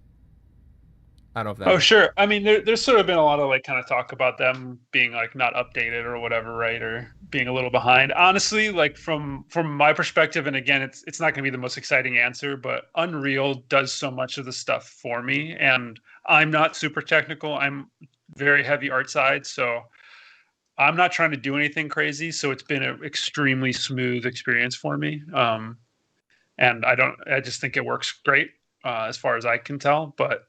I don't know if that. Oh, sure. I mean, there's sort of been a lot of like kind of talk about them being like not updated or whatever, right? Or being a little behind. Honestly, like from my perspective, and again, it's not going to be the most exciting answer, but Unreal does so much of the stuff for me, and I'm not super technical. I'm very heavy art side, so I'm not trying to do anything crazy. So it's been an extremely smooth experience for me, and I just think it works great as far as I can tell, but.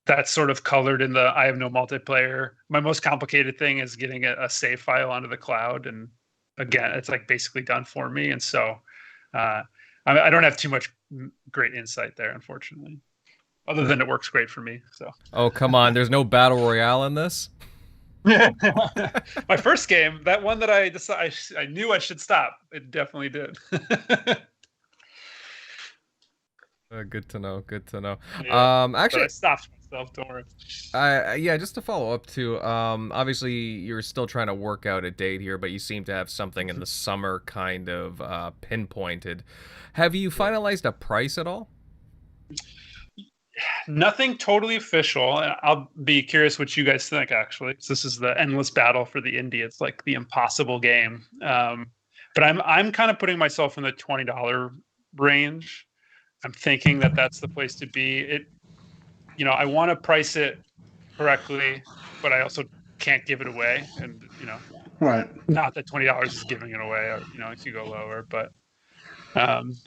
That's sort of colored in the I have no multiplayer. My most complicated thing is getting a save file onto the cloud. And again, it's like basically done for me. And so I don't have too much great insight there, unfortunately, other than it works great for me. So. Oh, come on. There's no battle royale in this? My first game, that one that I knew I should stop. It definitely did. Good to know. Good to know. Yeah, actually, I stopped myself. Don't worry. Yeah, just to follow up too. Obviously, you're still trying to work out a date here, but you seem to have something in the summer kind of pinpointed. Have you finalized a price at all? Nothing totally official, and I'll be curious what you guys think. Actually, this is the endless battle for the indie. It's like the impossible game. But I'm kind of putting myself in the $20 range. I'm thinking that that's the place to be. I want to price it correctly, but I also can't give it away. And, right. Not that $20 is giving it away, or, it could go lower, but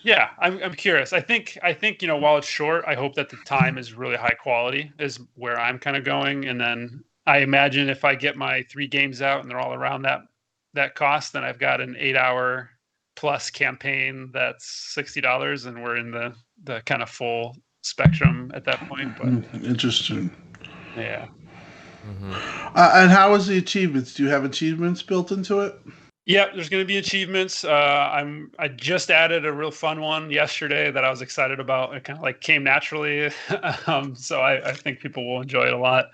yeah, I'm curious. I think, while it's short, I hope that the time is really high quality is where I'm kind of going. And then I imagine if I get my 3 games out and they're all around that cost, then I've got an 8-hour plus campaign that's $60, and we're in the kind of full spectrum at that point. But interesting. Yeah. And how is the achievements? Do you have achievements built into it? Yeah, there's going to be achievements. I just added a real fun one yesterday that I was excited about. It kind of like came naturally, so I think people will enjoy it a lot.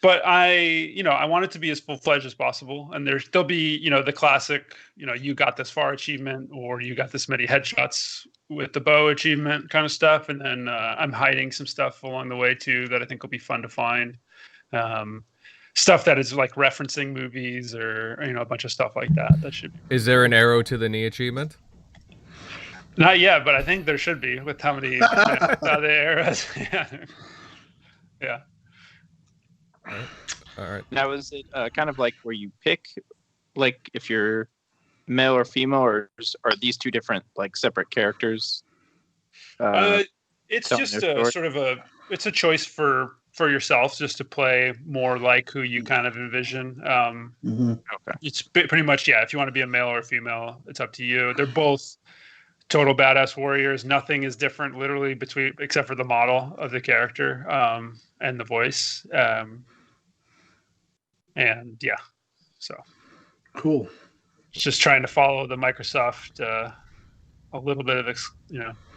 but I want it to be as full-fledged as possible. And there'll be, the classic, you got this far achievement, or you got this many headshots with the bow achievement kind of stuff. And then I'm hiding some stuff along the way too that I think will be fun to find. Stuff that is like referencing movies or, a bunch of stuff like that. That should be. Is there an arrow to the knee achievement? Not yet, but I think there should be with how many the arrows. Yeah. All right. Now, is it kind of like where you pick, like if you're male or female, or are these two different, like separate characters? It's just it's a choice for yourself, just to play more like who you kind of envision. Okay. It's pretty much, if you want to be a male or a female, it's up to you. They're both total badass warriors. Nothing is different literally except for the model of the character and the voice. And yeah, so cool. Just trying to follow the Microsoft a little bit of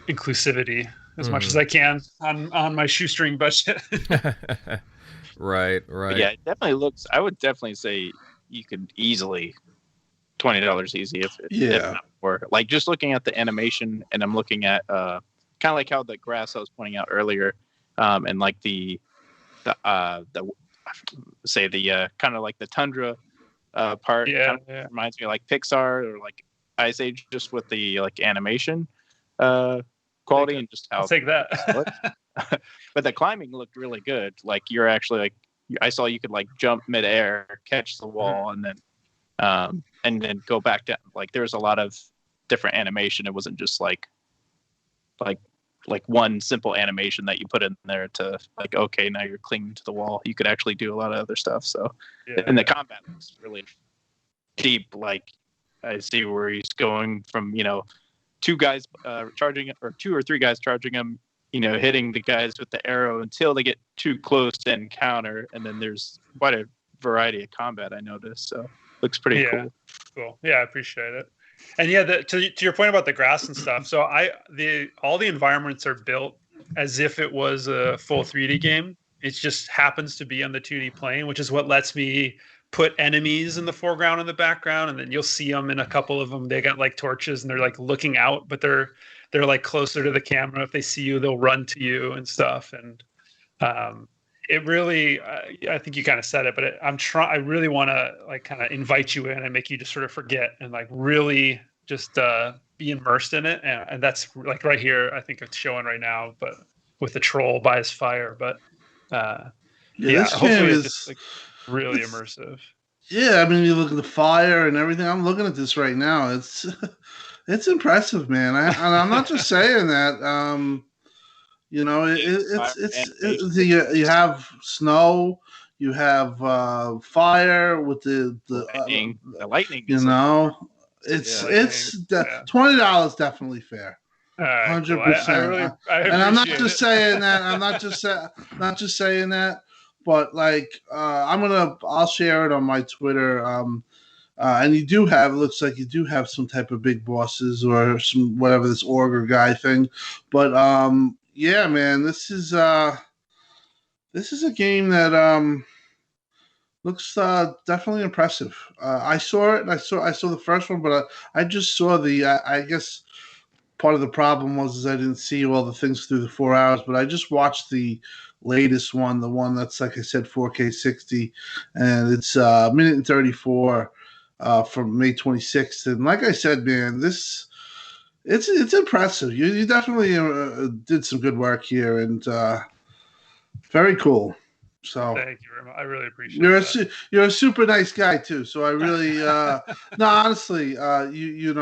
inclusivity as much as I can on my shoestring budget. Right. But yeah, it definitely looks. I would definitely say you could easily $20 easy if not more. Like just looking at the animation, and I'm looking at kind of like how the grass I was pointing out earlier, and like the kind of like the tundra part. Yeah, reminds me of like Pixar, or like I say just with the like animation quality, and just how I'll take that. But the climbing looked really good. Like you're actually like, I saw you could like jump midair, catch the wall, and then go back down. Like there was a lot of different animation. It wasn't just like one simple animation that you put in there to like, okay, now you're clinging to the wall. You could actually do a lot of other stuff. So, and the combat looks really deep. Like I see where he's going from, two guys charging, or two or three guys charging him, hitting the guys with the arrow until they get too close to encounter. And then there's quite a variety of combat, I noticed. So looks pretty cool. Cool. Yeah, I appreciate it. And to your point about the grass and stuff. So all the environments are built as if it was a full 3D game. It just happens to be on the 2D plane, which is what lets me put enemies in the foreground and the background, and then you'll see them in a couple of them. They got like torches and they're like looking out, but they're like closer to the camera. If they see you, they'll run to you and stuff. And it really, I think you kind of said it, but I really want to like kind of invite you in and make you just sort of forget and like really just be immersed in it. And that's like right here, I think it's showing right now, but with the troll by his fire. But hopefully it's just like really immersive. Yeah, I mean, you look at the fire and everything. I'm looking at this right now. It's impressive, man. And I'm not just saying that. You have snow, you have fire with the lightning. It's $20 definitely fair. 100%. And I'm not just saying that. I'm not just saying that. But like, I'll share it on my Twitter. And looks like you do have some type of big bosses or some whatever this ogre guy thing. But yeah, man, this is a game that looks definitely impressive. I saw it. I saw the first one, but I just saw I guess part of the problem was I didn't see all the things through the 4 hours, but I just watched the latest one, the one that's like I said 4K 60, and it's minute and 34 from May 26th. And like I said, man, it's impressive. You definitely did some good work here, and very cool. So thank you very much. I really appreciate it. You're a super nice guy too. So I really no, honestly, you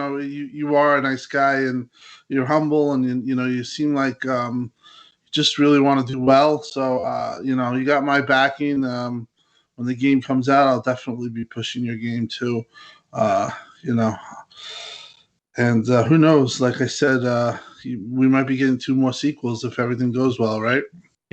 are a nice guy, and you're humble, and you seem like you just really want to do well. So you got my backing. When the game comes out, I'll definitely be pushing your game too. And who knows? Like I said, we might be getting 2 more sequels if everything goes well, right?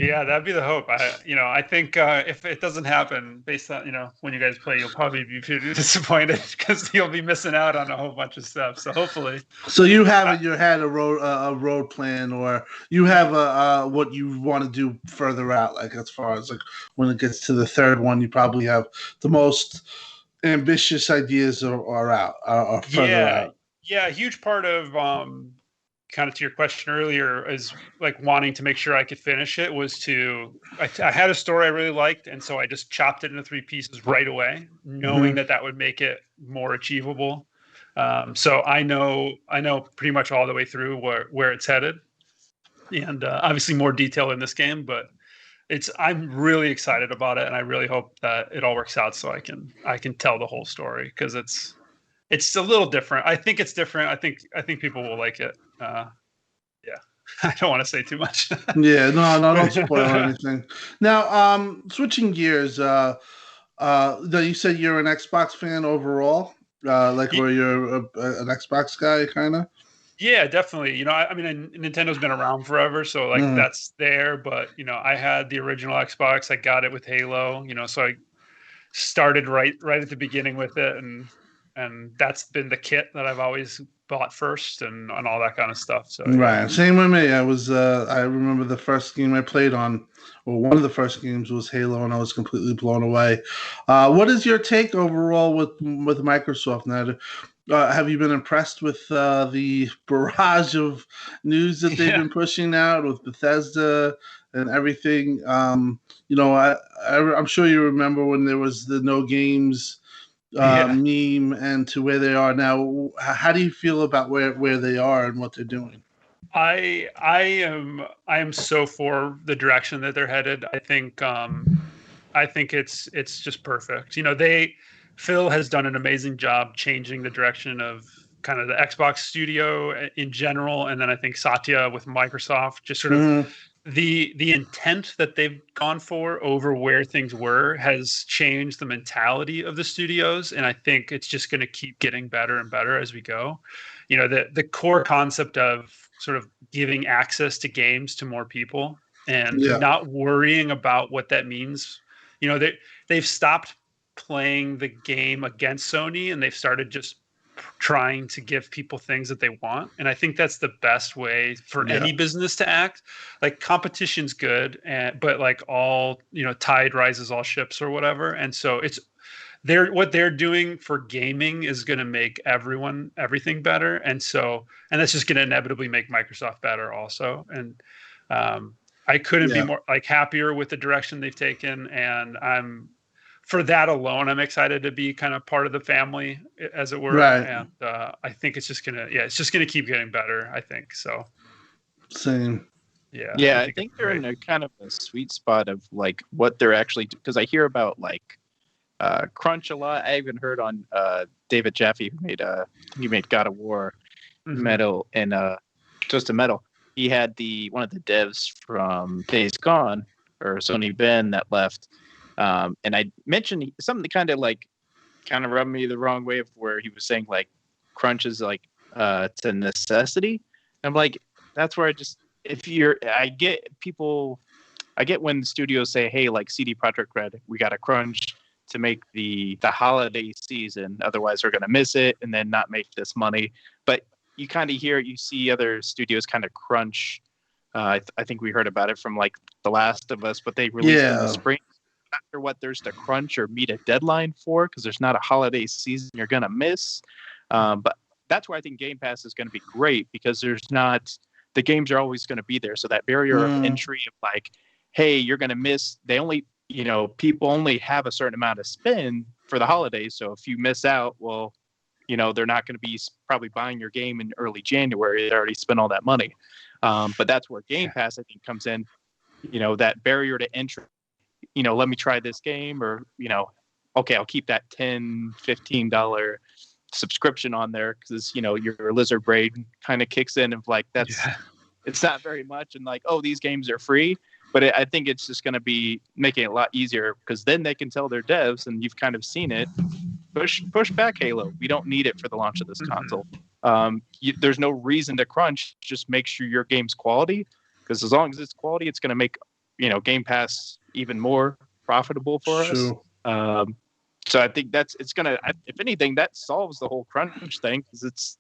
Yeah, that'd be the hope. I think if it doesn't happen, based on when you guys play, you'll probably be pretty disappointed because you'll be missing out on a whole bunch of stuff. So hopefully, So you have in your head a road plan, or you have a what you want to do further out. Like as far as like when it gets to the third one, you probably have the most ambitious ideas are further yeah, out. yeah, a huge part of kind of to your question earlier is like wanting to make sure I could finish it was I had a story I really liked, and so I just chopped it into 3 pieces right away, knowing that would make it more achievable. So I know pretty much all the way through where it's headed, and obviously more detail in this game, but I'm really excited about it, and I really hope that it all works out so I can tell the whole story, because it's a little different. I think it's different. I think people will like it. Yeah, I don't want to say too much. Yeah, no, don't spoil anything. Now, switching gears. You said you're an Xbox fan overall, or you're an Xbox guy, kind of. Yeah, definitely. I mean, Nintendo's been around forever, so like that's there. But I had the original Xbox. I got it with Halo. So I started right at the beginning with it, and that's been the kit that I've always bought first, and all that kind of stuff. So right, same with me. I remember the first game I played on, or one of the first games was Halo, and I was completely blown away. What is your take overall with Microsoft now? Have you been impressed with the barrage of news that they've been pushing out with Bethesda and everything? I'm sure you remember when there was the no games meme, and to where they are now. How do you feel about where they are and what they're doing? I am so for the direction that they're headed. I think it's just perfect. Phil has done an amazing job changing the direction of kind of the Xbox studio in general, and then I think Satya with Microsoft, just sort of the intent that they've gone for over where things were has changed the mentality of the studios, and I think it's just going to keep getting better and better as we go. The core concept of sort of giving access to games to more people and not worrying about what that means. They've stopped playing the game against Sony, and they've started just trying to give people things that they want, and I think that's the best way for any business to act. Like, competition's good, but like all tide rises all ships or whatever, and so what they're doing for gaming is going to make everything better, and that's just going to inevitably make Microsoft better also. And I couldn't be more happier with the direction they've taken, and for that alone, I'm excited to be kind of part of the family, as it were. Right. And I think it's just gonna keep getting better, I think. So. Same. Yeah. Yeah, I think they're in a kind of a sweet spot of like what they're actually, because I hear about like crunch a lot. I even heard on David Jaffe, who made God of War Metal and Twisted Metal. He had one of the devs from Days Gone, or Sony Ben, that left. And I mentioned something that kind of rubbed me the wrong way, of where he was saying like crunch is like it's a necessity. And I'm like, that's where I get when studios say, hey, like CD Projekt Red, we got to crunch to make the holiday season, otherwise we're gonna miss it and then not make this money. But you kind of you see other studios kind of crunch. I think we heard about it from like The Last of Us, but they released in the spring. After what there's to crunch or meet a deadline for, because there's not a holiday season you're gonna miss. But that's why I think Game Pass is going to be great, because the games are always going to be there. So that barrier of entry of like, hey, you're going to miss. People only have a certain amount of spend for the holidays. So if you miss out, well, they're not going to be probably buying your game in early January. They already spent all that money. But that's where Game Pass, I think, comes in. That barrier to entry. Let me try this game, or, okay, I'll keep that $10, $15 subscription on there, because, your lizard brain kind of kicks in of like, it's not very much. And like, oh, these games are free. But I think it's just going to be making it a lot easier, because then they can tell their devs, and you've kind of seen it, push back Halo. We don't need it for the launch of this console. There's no reason to crunch. Just make sure your game's quality, because as long as it's quality, it's going to make Game Pass even more profitable for us. So I think it's gonna. If anything, that solves the whole crunch thing, because it's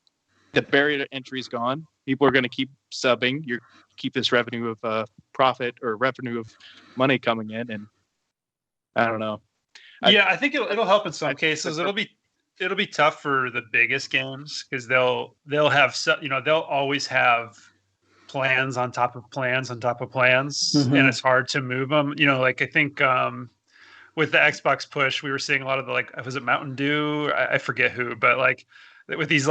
the barrier to entry is gone. People are gonna keep subbing. You keep this revenue of profit or revenue of money coming in, and I don't know. Yeah, I think it'll help in some cases. It'll be tough for the biggest games because they'll have they'll always have plans on top of plans on top of plans, and it's hard to move them. Like I think with the Xbox push, we were seeing a lot of the was it Mountain Dew? I forget who, but like with these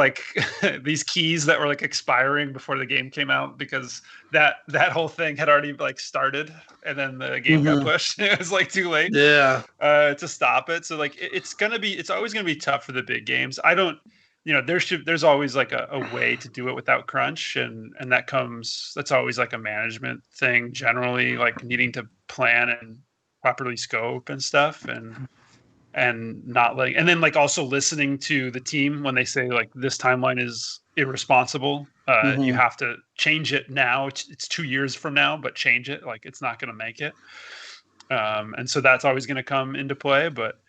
these keys that were expiring before the game came out, because that whole thing had already started, and then the game got pushed. It was too late to stop it. So it's always gonna be tough for the big games. I don't there's always a way to do it without crunch, and that's always a management thing, generally, needing to plan and properly scope and stuff, and not and then also listening to the team when they say this timeline is irresponsible. You have to change it now. It's 2 years from now, but change it. It's not going to make it. And so that's always going to come into play. But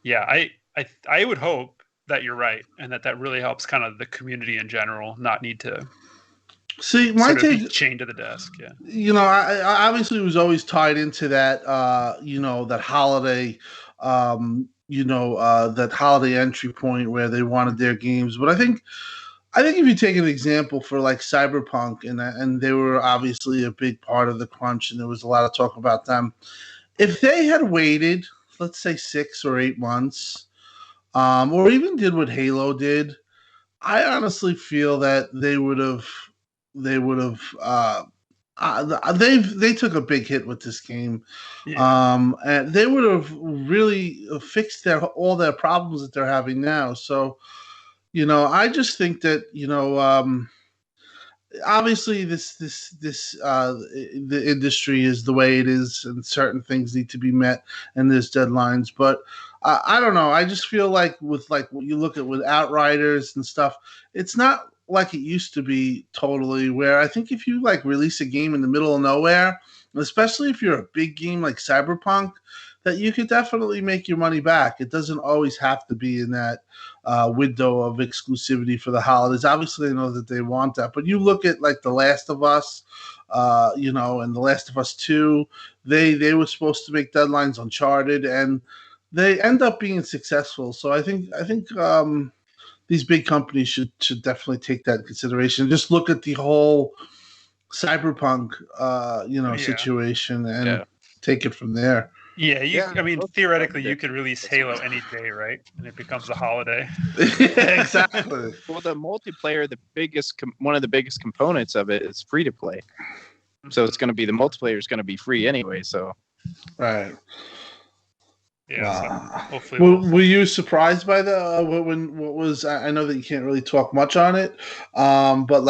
yeah, I would hope that you're right, and that really helps kind of the community in general not need to my take be chained to the desk. I obviously was always tied into that that holiday that holiday entry point where they wanted their games. But I think if you take an example for Cyberpunk, and they were obviously a big part of the crunch, and there was a lot of talk about them. If they had waited, let's say 6 or 8 months, or even did what Halo did, I honestly feel that they would have. They took a big hit with this game, and they would have really fixed all their problems that they're having now. So, I just think that obviously the industry is the way it is, and certain things need to be met, and there's deadlines. But I don't know. I just feel with when you look at with Outriders and stuff, it's not like it used to be totally, where I think if you release a game in the middle of nowhere, especially if you're a big game like Cyberpunk, that you could definitely make your money back. It doesn't always have to be in that window of exclusivity for the holidays. Obviously, I know that they want that, but you look at The Last of Us, and The Last of Us 2, they were supposed to make deadlines. Uncharted, and they end up being successful. So I think these big companies should definitely take that into consideration. Just look at the whole Cyberpunk, situation, and take it from there. Yeah, I mean, theoretically, you could release Halo any day, right? And it becomes a holiday. Exactly. Well, the multiplayer, one of the biggest components of it is free to play. So it's going to be the multiplayer is going to be free anyway. So, right. Yeah. So hopefully, were you surprised by the what was? I know that you can't really talk much on it, but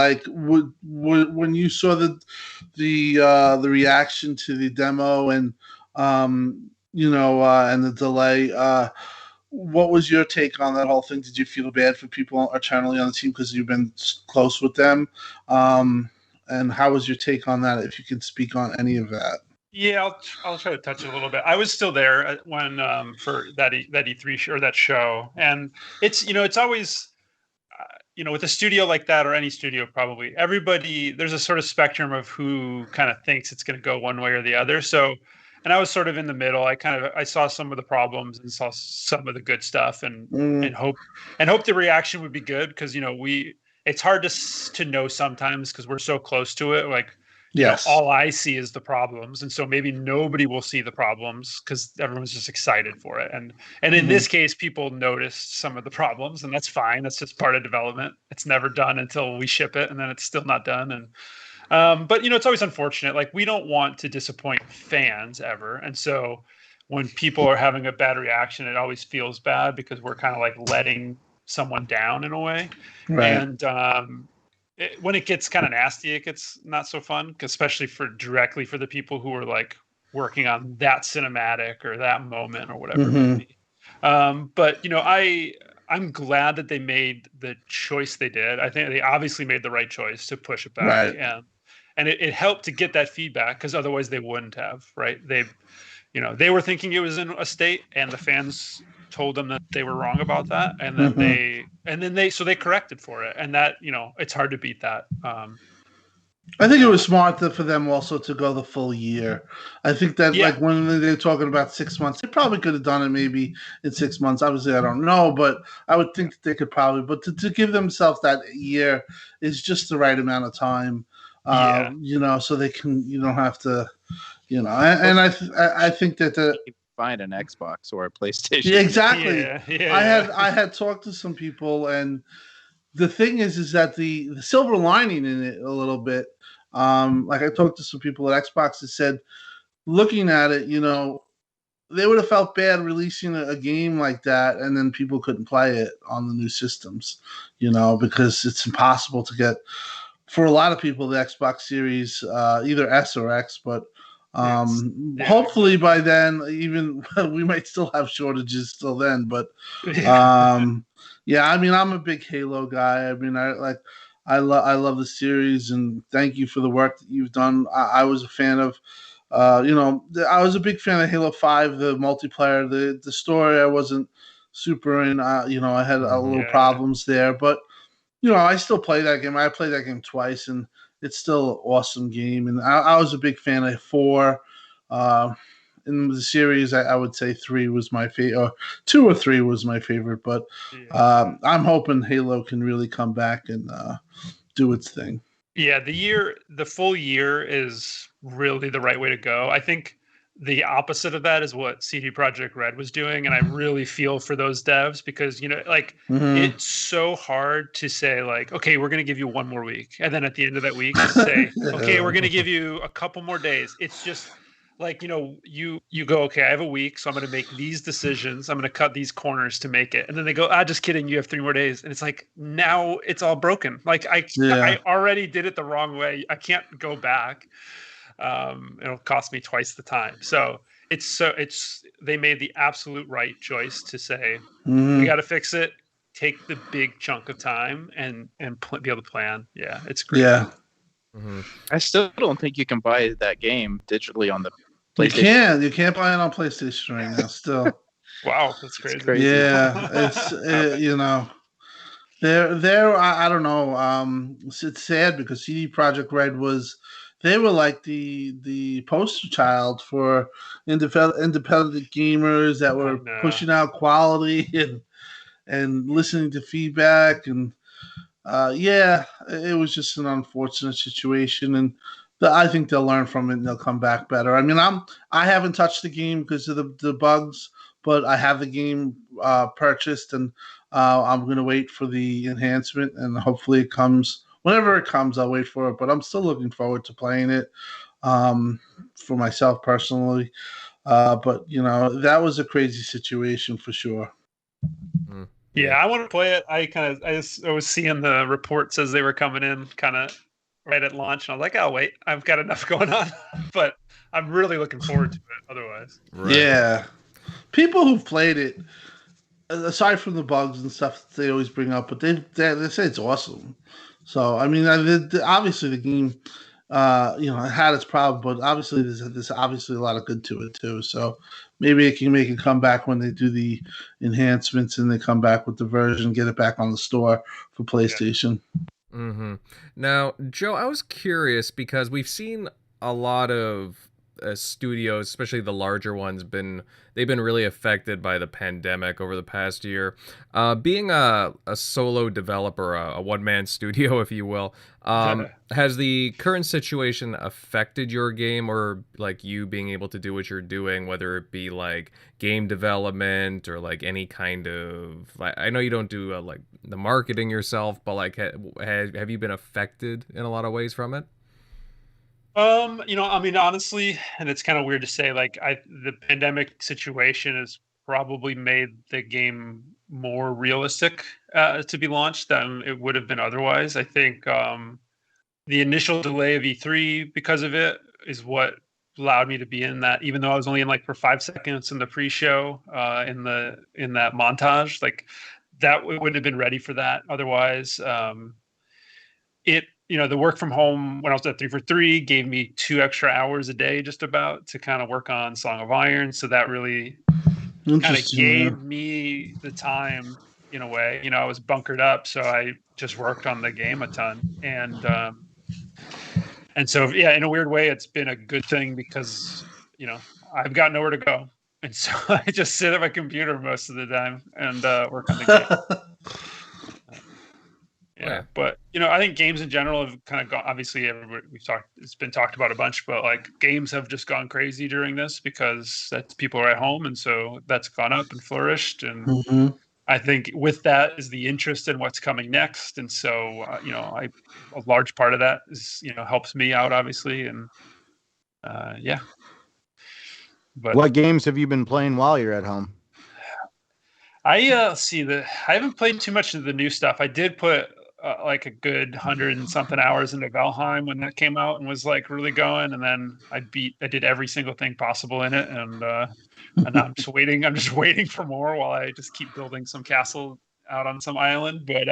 when you saw the reaction to the demo and and the delay, what was your take on that whole thing? Did you feel bad for people internally on the team because you've been close with them? And how was your take on that? If you could speak on any of that. Yeah, I'll try to touch it a little bit. I was still there when for that E3 show, or that show, and it's always with a studio like that, or any studio, probably there's a sort of spectrum of who kind of thinks it's going to go one way or the other. So, and I was sort of in the middle. I saw some of the problems and saw some of the good stuff, and hope the reaction would be good, because it's hard to know sometimes because we're so close to it. Yes. All I see is the problems, and so maybe nobody will see the problems because everyone's just excited for it. And in this case, people noticed some of the problems, and that's fine. That's just part of development. It's never done until we ship it, and then it's still not done. And but it's always unfortunate. We don't want to disappoint fans ever, and so when people are having a bad reaction, it always feels bad because we're kind of letting someone down in a way. Right. And when it gets kind of nasty, it gets not so fun, especially directly for the people who are working on that cinematic or that moment or whatever it may be. But I'm glad that they made the choice they did. I think they obviously made the right choice to push it back. Right. and it helped to get that feedback because otherwise they wouldn't have, right? They were thinking it was in a state, and the fans told them that they were wrong about that, and then they corrected for it, and that it's hard to beat that. I think it was smart for them also to go the full year. I think that like when they're talking about 6 months, they probably could have done it maybe in 6 months. Obviously, I don't know, but I would think that they could probably. But to give themselves that year is just the right amount of time. So they can. You don't have to. And I think that find an Xbox or a PlayStation. Yeah, exactly. I had talked to some people, and the thing is that the silver lining in it a little bit. Like I talked to some people at Xbox that said, looking at it, they would have felt bad releasing a game like that, and then people couldn't play it on the new systems, because it's impossible to get, for a lot of people, the Xbox Series, either S or X, but hopefully by then, even we might still have shortages still then, but I'm a big Halo guy. I mean, I love the series, and thank you for the work that you've done. I was a fan of, I was a big fan of Halo 5, the multiplayer, the story. I wasn't super in, I had a little problems there, but I still play that game. I played that game twice, and it's still an awesome game. And I was a big fan of 4. In the series, I would say 3 was my favorite, or 2 or 3 was my favorite. But I'm hoping Halo can really come back and do its thing. Yeah, the full year is really the right way to go. I think the opposite of that is what CD Projekt Red was doing, and I really feel for those devs because it's so hard to say like, okay, we're going to give you 1 more week, and then at the end of that week say, okay, we're going to give you a couple more days. It's just like you go, okay, I have a week, so I'm going to make these decisions. I'm going to cut these corners to make it, and then they go, just kidding, you have 3 more days, and it's like now it's all broken. Like I already did it the wrong way. I can't go back. It'll cost me twice the time. So they made the absolute right choice to say we got to fix it, take the big chunk of time, and be able to plan. Yeah, it's great. Yeah. Mm-hmm. I still don't think you can buy that game digitally on the PlayStation. You can't buy it on PlayStation right now. Still. Wow, that's crazy. Yeah, it's there. I don't know. It's sad because CD Projekt Red they were like the poster child for independent gamers that were pushing out quality and listening to feedback, and it was just an unfortunate situation, and I think they'll learn from it and they'll come back better. I mean, I haven't touched the game because of the bugs, but I have the game purchased, and I'm going to wait for the enhancement, and hopefully it comes. Whenever it comes, I'll wait for it, but I'm still looking forward to playing it for myself personally. But, that was a crazy situation for sure. Yeah, I want to play it. I was seeing the reports as they were coming in kind of right at launch, and I was like, I'll wait. I've got enough going on. But I'm really looking forward to it otherwise. Right. Yeah. People who've played it, aside from the bugs and stuff that they always bring up, but they say it's awesome. So, I mean, obviously the game, it had its problem, but obviously there's obviously a lot of good to it too. So maybe it can make a comeback when they do the enhancements and they come back with the version, get it back on the store for PlayStation. Yeah. Mm-hmm. Now, Joe, I was curious because we've seen a lot of studios, especially the larger ones, they've been really affected by the pandemic over the past year. Being a solo developer, a one-man studio, if you will, has the current situation affected your game, or like you being able to do what you're doing, whether it be like game development or like any kind of, I know you don't do like the marketing yourself, but like have you been affected in a lot of ways from it? I mean, honestly, and it's kind of weird to say, like, the pandemic situation has probably made the game more realistic to be launched than it would have been otherwise. I think the initial delay of E3 because of it is what allowed me to be in that, even though I was only in like for 5 seconds in the pre-show, in that montage, like that wouldn't have been ready for that otherwise. the work from home when I was at 343 gave me 2 extra hours a day just about to kind of work on Song of Iron. So that really kind of gave me the time in a way. I was bunkered up, so I just worked on the game a ton. And so, yeah, in a weird way, it's been a good thing because, I've got nowhere to go. And so I just sit at my computer most of the time and work on the game. Yeah, but I think games in general have kind of gone. Obviously, it's been talked about a bunch, but like games have just gone crazy during this because people are at home, and so that's gone up and flourished. And I think with that is the interest in what's coming next, and so a large part of that is helps me out obviously, and yeah. But what games have you been playing while you're at home? I haven't played too much of the new stuff. I did put like a good 100 and something hours into Valheim when that came out and was like really going. And then I did every single thing possible in it. And now I'm just waiting for more while I just keep building some castle out on some island. But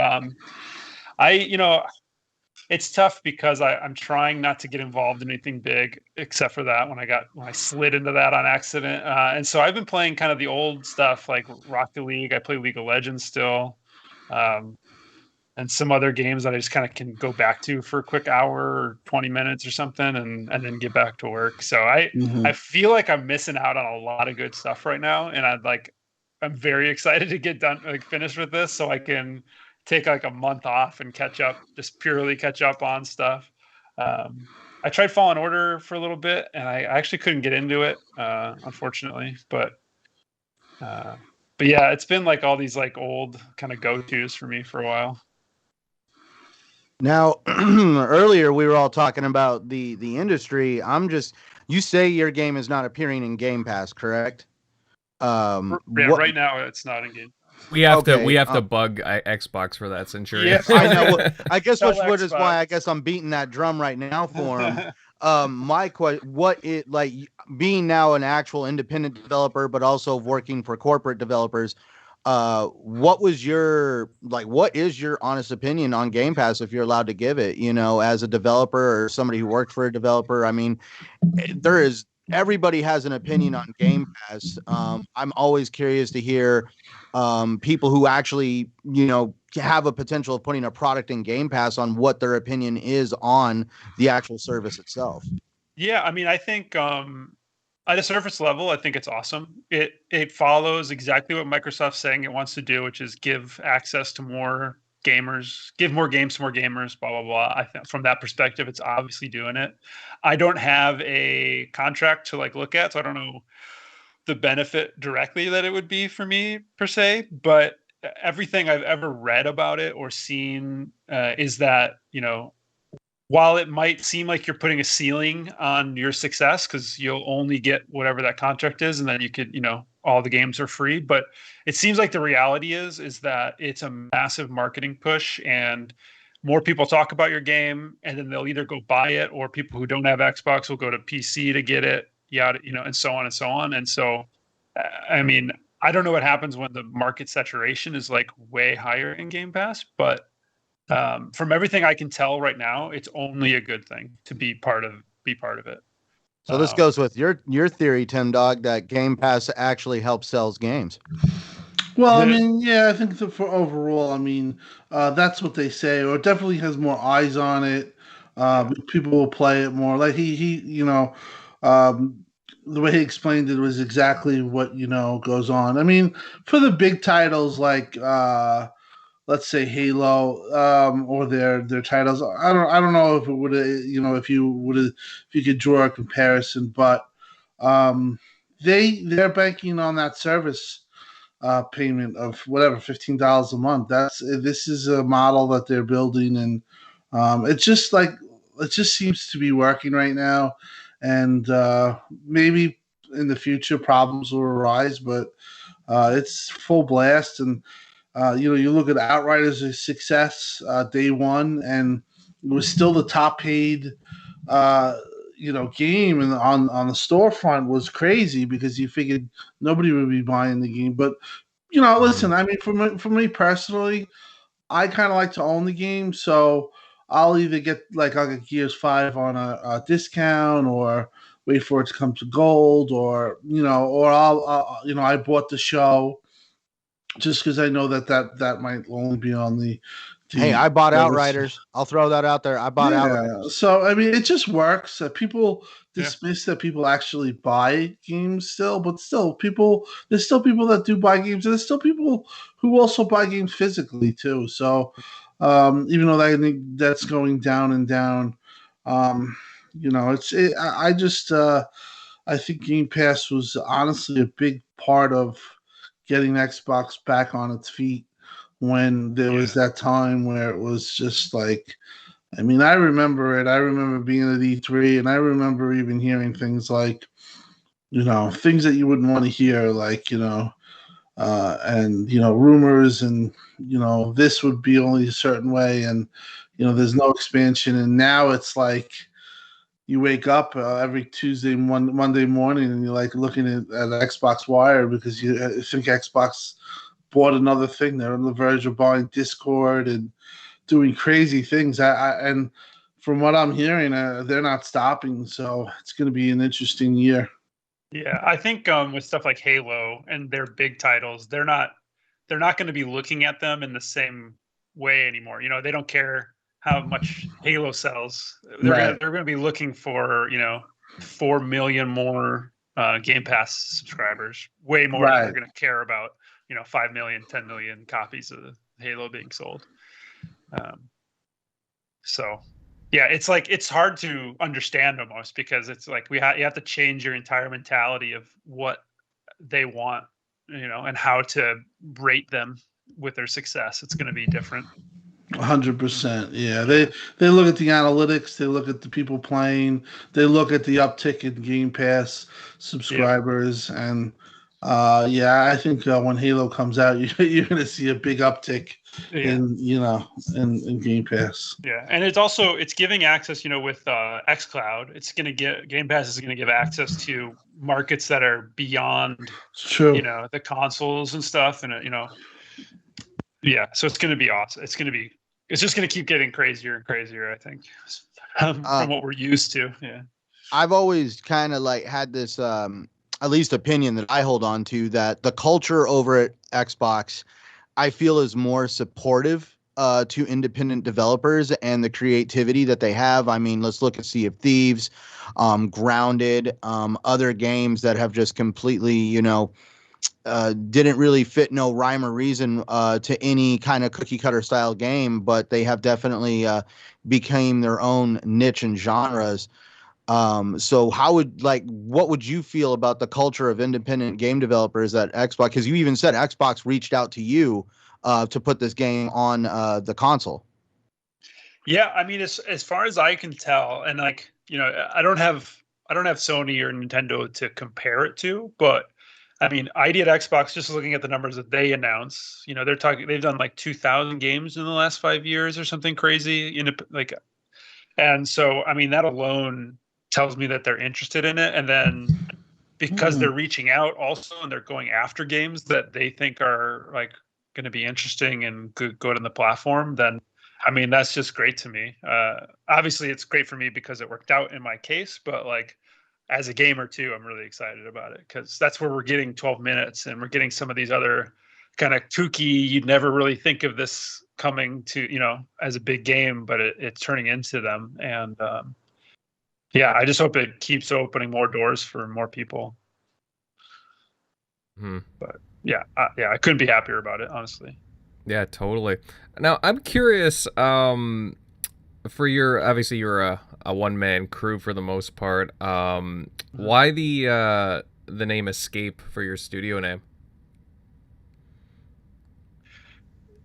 it's tough because I'm trying not to get involved in anything big except for that when I slid into that on accident. And so I've been playing kind of the old stuff like Rocket League. I play League of Legends still. And some other games that I just kind of can go back to for a quick hour or 20 minutes or something and then get back to work. So I feel like I'm missing out on a lot of good stuff right now. And I'm very excited to get done, like finish with this so I can take like a month off and just purely catch up on stuff. I tried Fallen Order for a little bit and I actually couldn't get into it, unfortunately, but yeah, it's been like all these like old kind of go-tos for me for a while. Now, earlier we were all talking about the industry. You say your game is not appearing in Game Pass, correct? Right now it's not in Game. We have to bug Xbox for that century. Yeah, I know. Well, I guess which is why I guess I'm beating that drum right now for him. My question: what it like being now an actual independent developer, but also working for corporate developers? What is your honest opinion on Game Pass, if you're allowed to give it, as a developer or somebody who worked for a developer? I mean, everybody has an opinion on Game Pass. I'm always curious to hear people who actually, have a potential of putting a product in Game Pass on what their opinion is on the actual service itself. Yeah, I mean, I think at a surface level, I think it's awesome. It follows exactly what Microsoft's saying it wants to do, which is give access to more gamers, give more games to more gamers, blah, blah, blah. I think from that perspective, it's obviously doing it. I don't have a contract to like look at, so I don't know the benefit directly that it would be for me per se, but everything I've ever read about it or seen is that, while it might seem like you're putting a ceiling on your success because you'll only get whatever that contract is and then you could, all the games are free. But it seems like the reality is that it's a massive marketing push and more people talk about your game and then they'll either go buy it or people who don't have Xbox will go to PC to get it, and so on and so on. And so, I mean, I don't know what happens when the market saturation is like way higher in Game Pass, but from everything I can tell right now, it's only a good thing to be part of it. So this goes with your theory, Tim Dog, that Game Pass actually helps sells games. Well, I mean, yeah, I think for overall, I mean, that's what they say, or it definitely has more eyes on it. People will play it more. Like the way he explained it was exactly what goes on. I mean, for the big titles like let's say Halo, or their titles. I don't know if it would if you could draw a comparison, but they're banking on that service payment of whatever $15 a month. This is a model that they're building, and it just seems to be working right now, and maybe in the future problems will arise, but it's full blast. And you look at Outriders' a success day one, and it was still the top paid, game, and on the storefront was crazy because you figured nobody would be buying the game. But listen, I mean, for me personally, I kind of like to own the game, so I'll either I'll get Gears 5 on a discount, or wait for it to come to gold, or or I bought the show just because I know that might only be on the Hey, I bought service. Outriders. I'll throw that out there. I bought Outriders. So I mean, it just works. People Yeah. dismiss that people actually buy games still, but still, there's still people that do buy games, and there's still people who also buy games physically too. So even though that's going down and down, I just I think Game Pass was honestly a big part of getting Xbox back on its feet when there was that time where it was just like, I mean, I remember it. I remember being at E3, and I remember even hearing things like, things that you wouldn't want to hear, like, and, rumors, and, this would be only a certain way, and, there's no expansion. And now it's like, you wake up every Tuesday, Monday morning, and you're like looking at Xbox Wire because you think Xbox bought another thing. They're on the verge of buying Discord and doing crazy things. And from what I'm hearing, they're not stopping. So it's going to be an interesting year. Yeah, I think with stuff like Halo and their big titles, they're not going to be looking at them in the same way anymore. They don't care how much Halo sells. They're going to be looking for 4 million more Game Pass subscribers, way more than they're going to care about 5 million, 10 million copies of Halo being sold. So yeah, it's like, it's hard to understand almost, because it's like you have to change your entire mentality of what they want, and how to rate them with their success. It's going to be different. 100%. Yeah, they look at the analytics, they look at the people playing, they look at the uptick in Game Pass subscribers, and I think when Halo comes out, you're going to see a big uptick in Game Pass. Yeah, and it's giving access, with xCloud. It's going to get Game Pass is going to give access to markets that are beyond, True. the consoles and stuff, and yeah. So it's going to be awesome. It's just going to keep getting crazier and crazier, I think, from what we're used to. Yeah, I've always kind of had this at least opinion that I hold on to, that the culture over at Xbox, I feel, is more supportive to independent developers and the creativity that they have. I mean, let's look at Sea of Thieves, Grounded, other games that have just completely, didn't really fit no rhyme or reason to any kind of cookie cutter style game, but they have definitely became their own niche and genres. So what would you feel about the culture of independent game developers at Xbox? Because you even said Xbox reached out to you to put this game on the console. Yeah, I mean, as far as I can tell, and I don't have Sony or Nintendo to compare it to, but I mean, ID at Xbox, just looking at the numbers that they announce, they've done like 2,000 games in the last 5 years or something crazy, and so I mean, that alone tells me that they're interested in it. And then because they're reaching out also, and they're going after games that they think are like going to be interesting and good on the platform, then I mean, that's just great to me. Obviously it's great for me because it worked out in my case, but like as a gamer too, I'm really excited about it, because that's where we're getting 12 minutes, and we're getting some of these other kind of kooky, you'd never really think of this coming to, as a big game, but it's turning into them. And I just hope it keeps opening more doors for more people. But I couldn't be happier about it, honestly. Yeah, totally. Now I'm curious, for obviously you're a one-man crew for the most part. Why the name Escape for your studio name?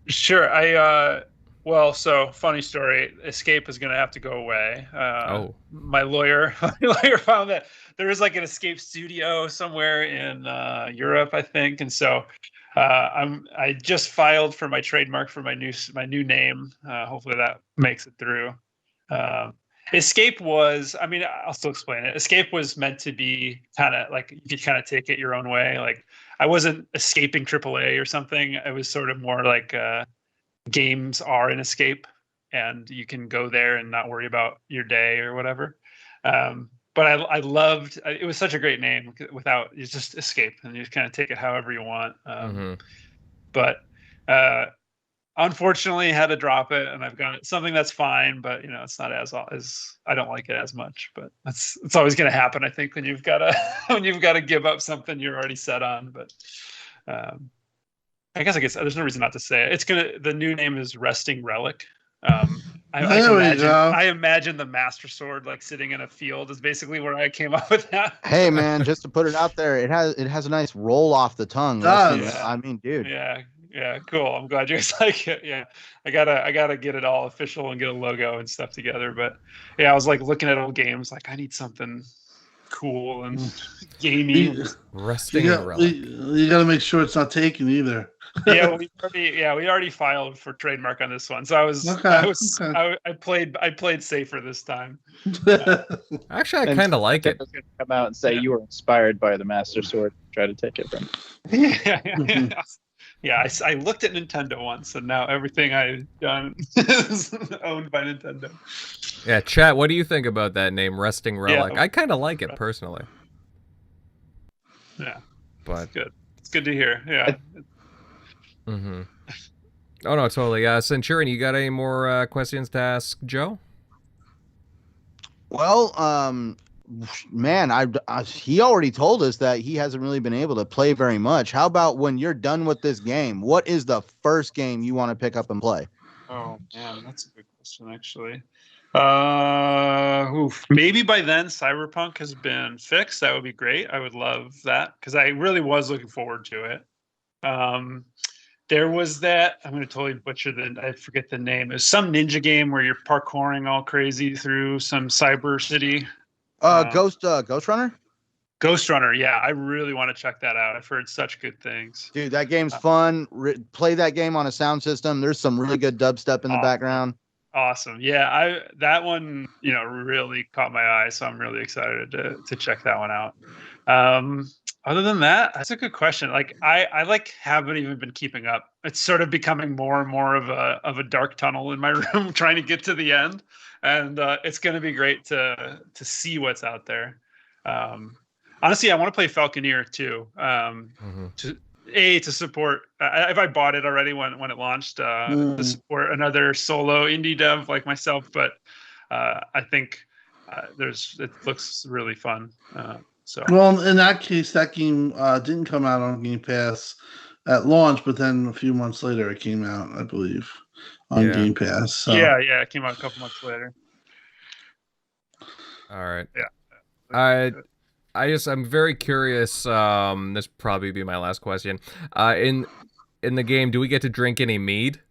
Sure. So funny story. Escape is going to have to go away. My lawyer found that there is like an Escape studio somewhere in Europe, I think, and so I just filed for my trademark for my new name. Hopefully that makes it through. Escape was, I mean, I'll still explain it. Escape was meant to be kind of like you could kind of take it your own way. Like I wasn't escaping AAA or something. It was sort of more like games are an escape. and you can go there and not worry about your day or whatever. But I loved it. Was such a great name. Without, you just escape and you just kind of take it however you want. But unfortunately had to drop it, and I've got something that's fine, but it's not as I don't like it as much, but it's always going to happen, I think, when you've got to give up something you're already set on. But I guess there's no reason not to say it. The new name is Resting Relic. I imagine the Master Sword like sitting in a field is basically where I came up with that. Hey man, just to put it out there, it has a nice roll off the tongue. I mean, dude. Yeah, cool. I'm glad you guys like it. Yeah, I gotta get it all official and get a logo and stuff together. But yeah, I was like looking at old games, like I need something cool and gamey. Resting Relic. You got to make sure it's not taken either. Yeah, we already filed for trademark on this one, so I played safer this time. Actually, I kind of like it. I was going to come out and say you were inspired by the Master Sword. Try to take it from. Yeah. I looked at Nintendo once, and now everything I've done is owned by Nintendo. Yeah, chat. What do you think about that name, Resting Relic? I kind of like it personally. Yeah, but it's good. It's good to hear. Yeah. Oh no, totally. Centurion, you got any more questions to ask Joe? Well, man, he already told us that he hasn't really been able to play very much. How about when you're done with this game, what is the first game you want to pick up and play? Oh man, that's a good question, actually. Maybe by then Cyberpunk has been fixed. That would be great. I would love that because I really was looking forward to it. There was that, I'm going to totally butcher I forget the name. It was some ninja game where you're parkouring all crazy through some cyber city. Ghost Runner? Ghost Runner, yeah. I really want to check that out. I've heard such good things. Dude, that game's fun. Play that game on a sound system. There's some really good dubstep in the background. Awesome. Yeah, that one, really caught my eye, so I'm really excited to check that one out. Other than that, that's a good question. Like I haven't even been keeping up. It's sort of becoming more and more of a dark tunnel in my room trying to get to the end. And it's going to be great to see what's out there. Honestly, I want to play Falconeer too. To support if I bought it already when it launched, to support another solo indie dev like myself. But I think it looks really fun. Well, in that case, that game didn't come out on Game Pass at launch, but then a few months later it came out, I believe, on Game Pass. So. Yeah, it came out a couple months later. All right. Yeah. I'm very curious. This probably be my last question. In the game, do we get to drink any mead?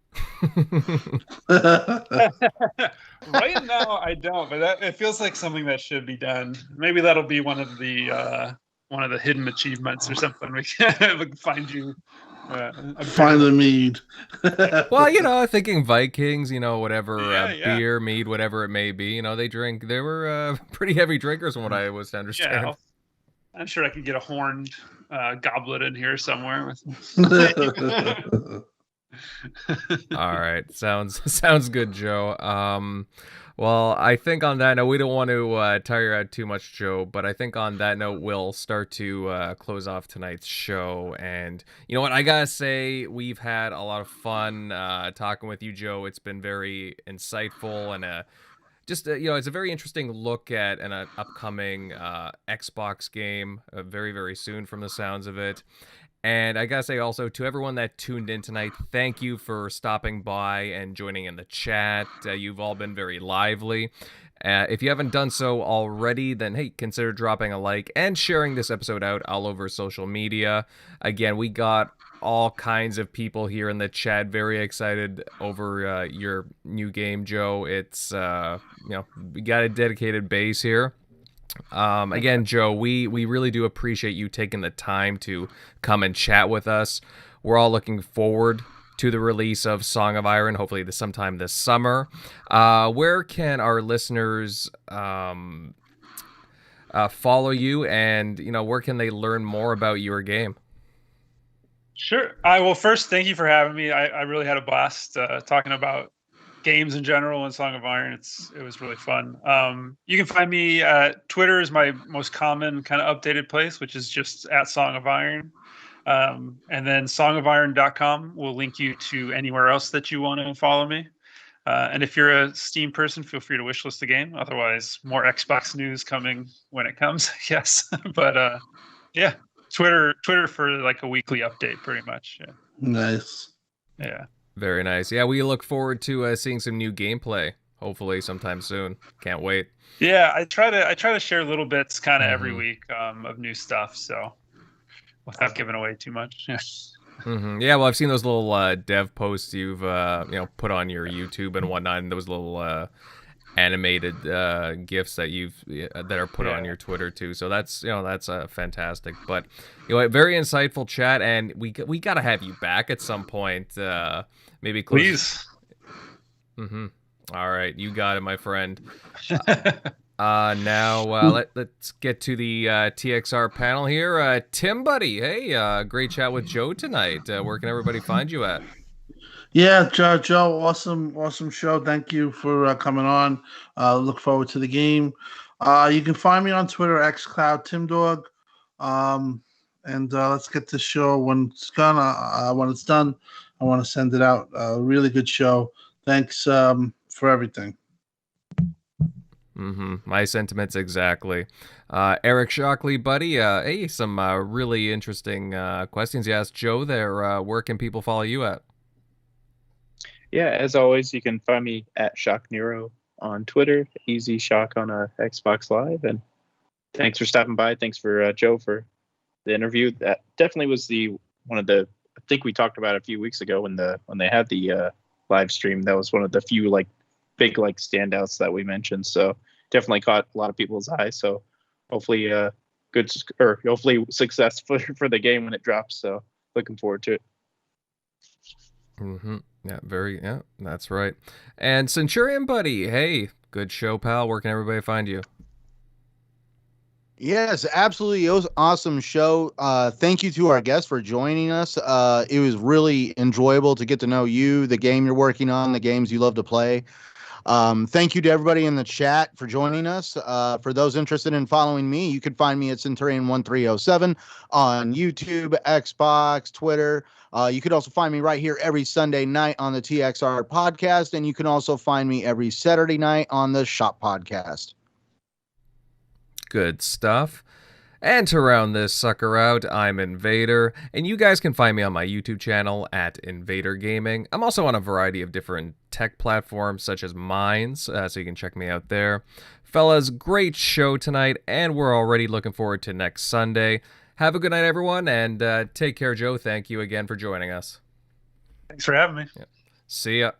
Right now I don't, but it feels like something that should be done. Maybe that'll be one of the hidden achievements or something. We can find you find the mead. Well, thinking Vikings, whatever, beer, mead, whatever it may be, they were pretty heavy drinkers from what I was to understand. Yeah, I'm sure I could get a horned goblet in here somewhere. All right, sounds good, Joe. Well, I think on that note, we don't want to tire you out too much, Joe, but I think on that note, we'll start to close off tonight's show. And you know what? I gotta say, we've had a lot of fun talking with you, Joe. It's been very insightful and it's a very interesting look at an upcoming Xbox game very, very soon from the sounds of it. And I gotta say also to everyone that tuned in tonight, thank you for stopping by and joining in the chat. You've all been very lively. If you haven't done so already, then hey, consider dropping a like and sharing this episode out all over social media. Again, we got all kinds of people here in the chat very excited over your new game, Joe. It's we got a dedicated base here. Again, Joe, we really do appreciate you taking the time to come and chat with us. We're all looking forward to the release of Song of Iron, hopefully sometime this summer. Where can our listeners follow you, and where can they learn more about your game? Sure. Well, first, thank you for having me. I really had a blast talking about games in general and Song of Iron. It was really fun. You can find me Twitter is my most common kind of updated place, which is just at Song of Iron. And then songofiron.com will link you to anywhere else that you want to follow me. And if you're a Steam person, feel free to wishlist the game. Otherwise, more Xbox news coming when it comes. Yes, but yeah, Twitter for like a weekly update, pretty much. Yeah. Nice. Yeah. Very nice. Yeah, we look forward to seeing some new gameplay. Hopefully, sometime soon. Can't wait. Yeah, I try to share little bits kind of every week of new stuff. So without giving away too much. Yeah. Yeah, well, I've seen those little dev posts you've put on your YouTube and whatnot, and those little animated gifs that are put on your Twitter too. So that's fantastic. But very insightful chat, and we gotta have you back at some point. Maybe please. All right, you got it, my friend. Now let's get to the TXR panel here. Tim, buddy, hey, great chat with Joe tonight. Where can everybody find you at? Yeah, Joe, awesome show. Thank you for coming on. Look forward to the game. You can find me on Twitter, xCloud TimDog. And let's get this show when it's done. When it's done, I want to send it out. Really good show. Thanks for everything. My sentiments exactly. Eric Shockley, buddy. Hey, some really interesting questions you asked Joe there. Where can people follow you at? Yeah, as always, you can find me at Shock Nero on Twitter, Easy Shock on Xbox Live. And thanks for stopping by. Thanks for Joe for the interview. That definitely was one of the. I think we talked about it a few weeks ago when they had the live stream. That was one of the few big standouts that we mentioned. So definitely caught a lot of people's eyes. So hopefully hopefully success for the game when it drops. So looking forward to it. Yeah, that's right. And Centurion, buddy, hey, good show, pal. Where can everybody find you? Yes, absolutely. It was an awesome show. Thank you to our guests for joining us. It was really enjoyable to get to know you, the game you're working on, the games you love to play. Thank you to everybody in the chat for joining us. For those interested in following me, you can find me at Centurion1307 on YouTube, Xbox, Twitter. You could also find me right here every Sunday night on the TXR Podcast, and you can also find me every Saturday night on the Shop Podcast. Good stuff. And to round this sucker out, I'm Invader, and you guys can find me on my YouTube channel at Invader Gaming. I'm also on a variety of different tech platforms such as Minds, so you can check me out there. Fellas, great show tonight, and we're already looking forward to next Sunday. Have a good night, everyone, and take care, Joe. Thank you again for joining us. Thanks for having me. Yeah. See ya.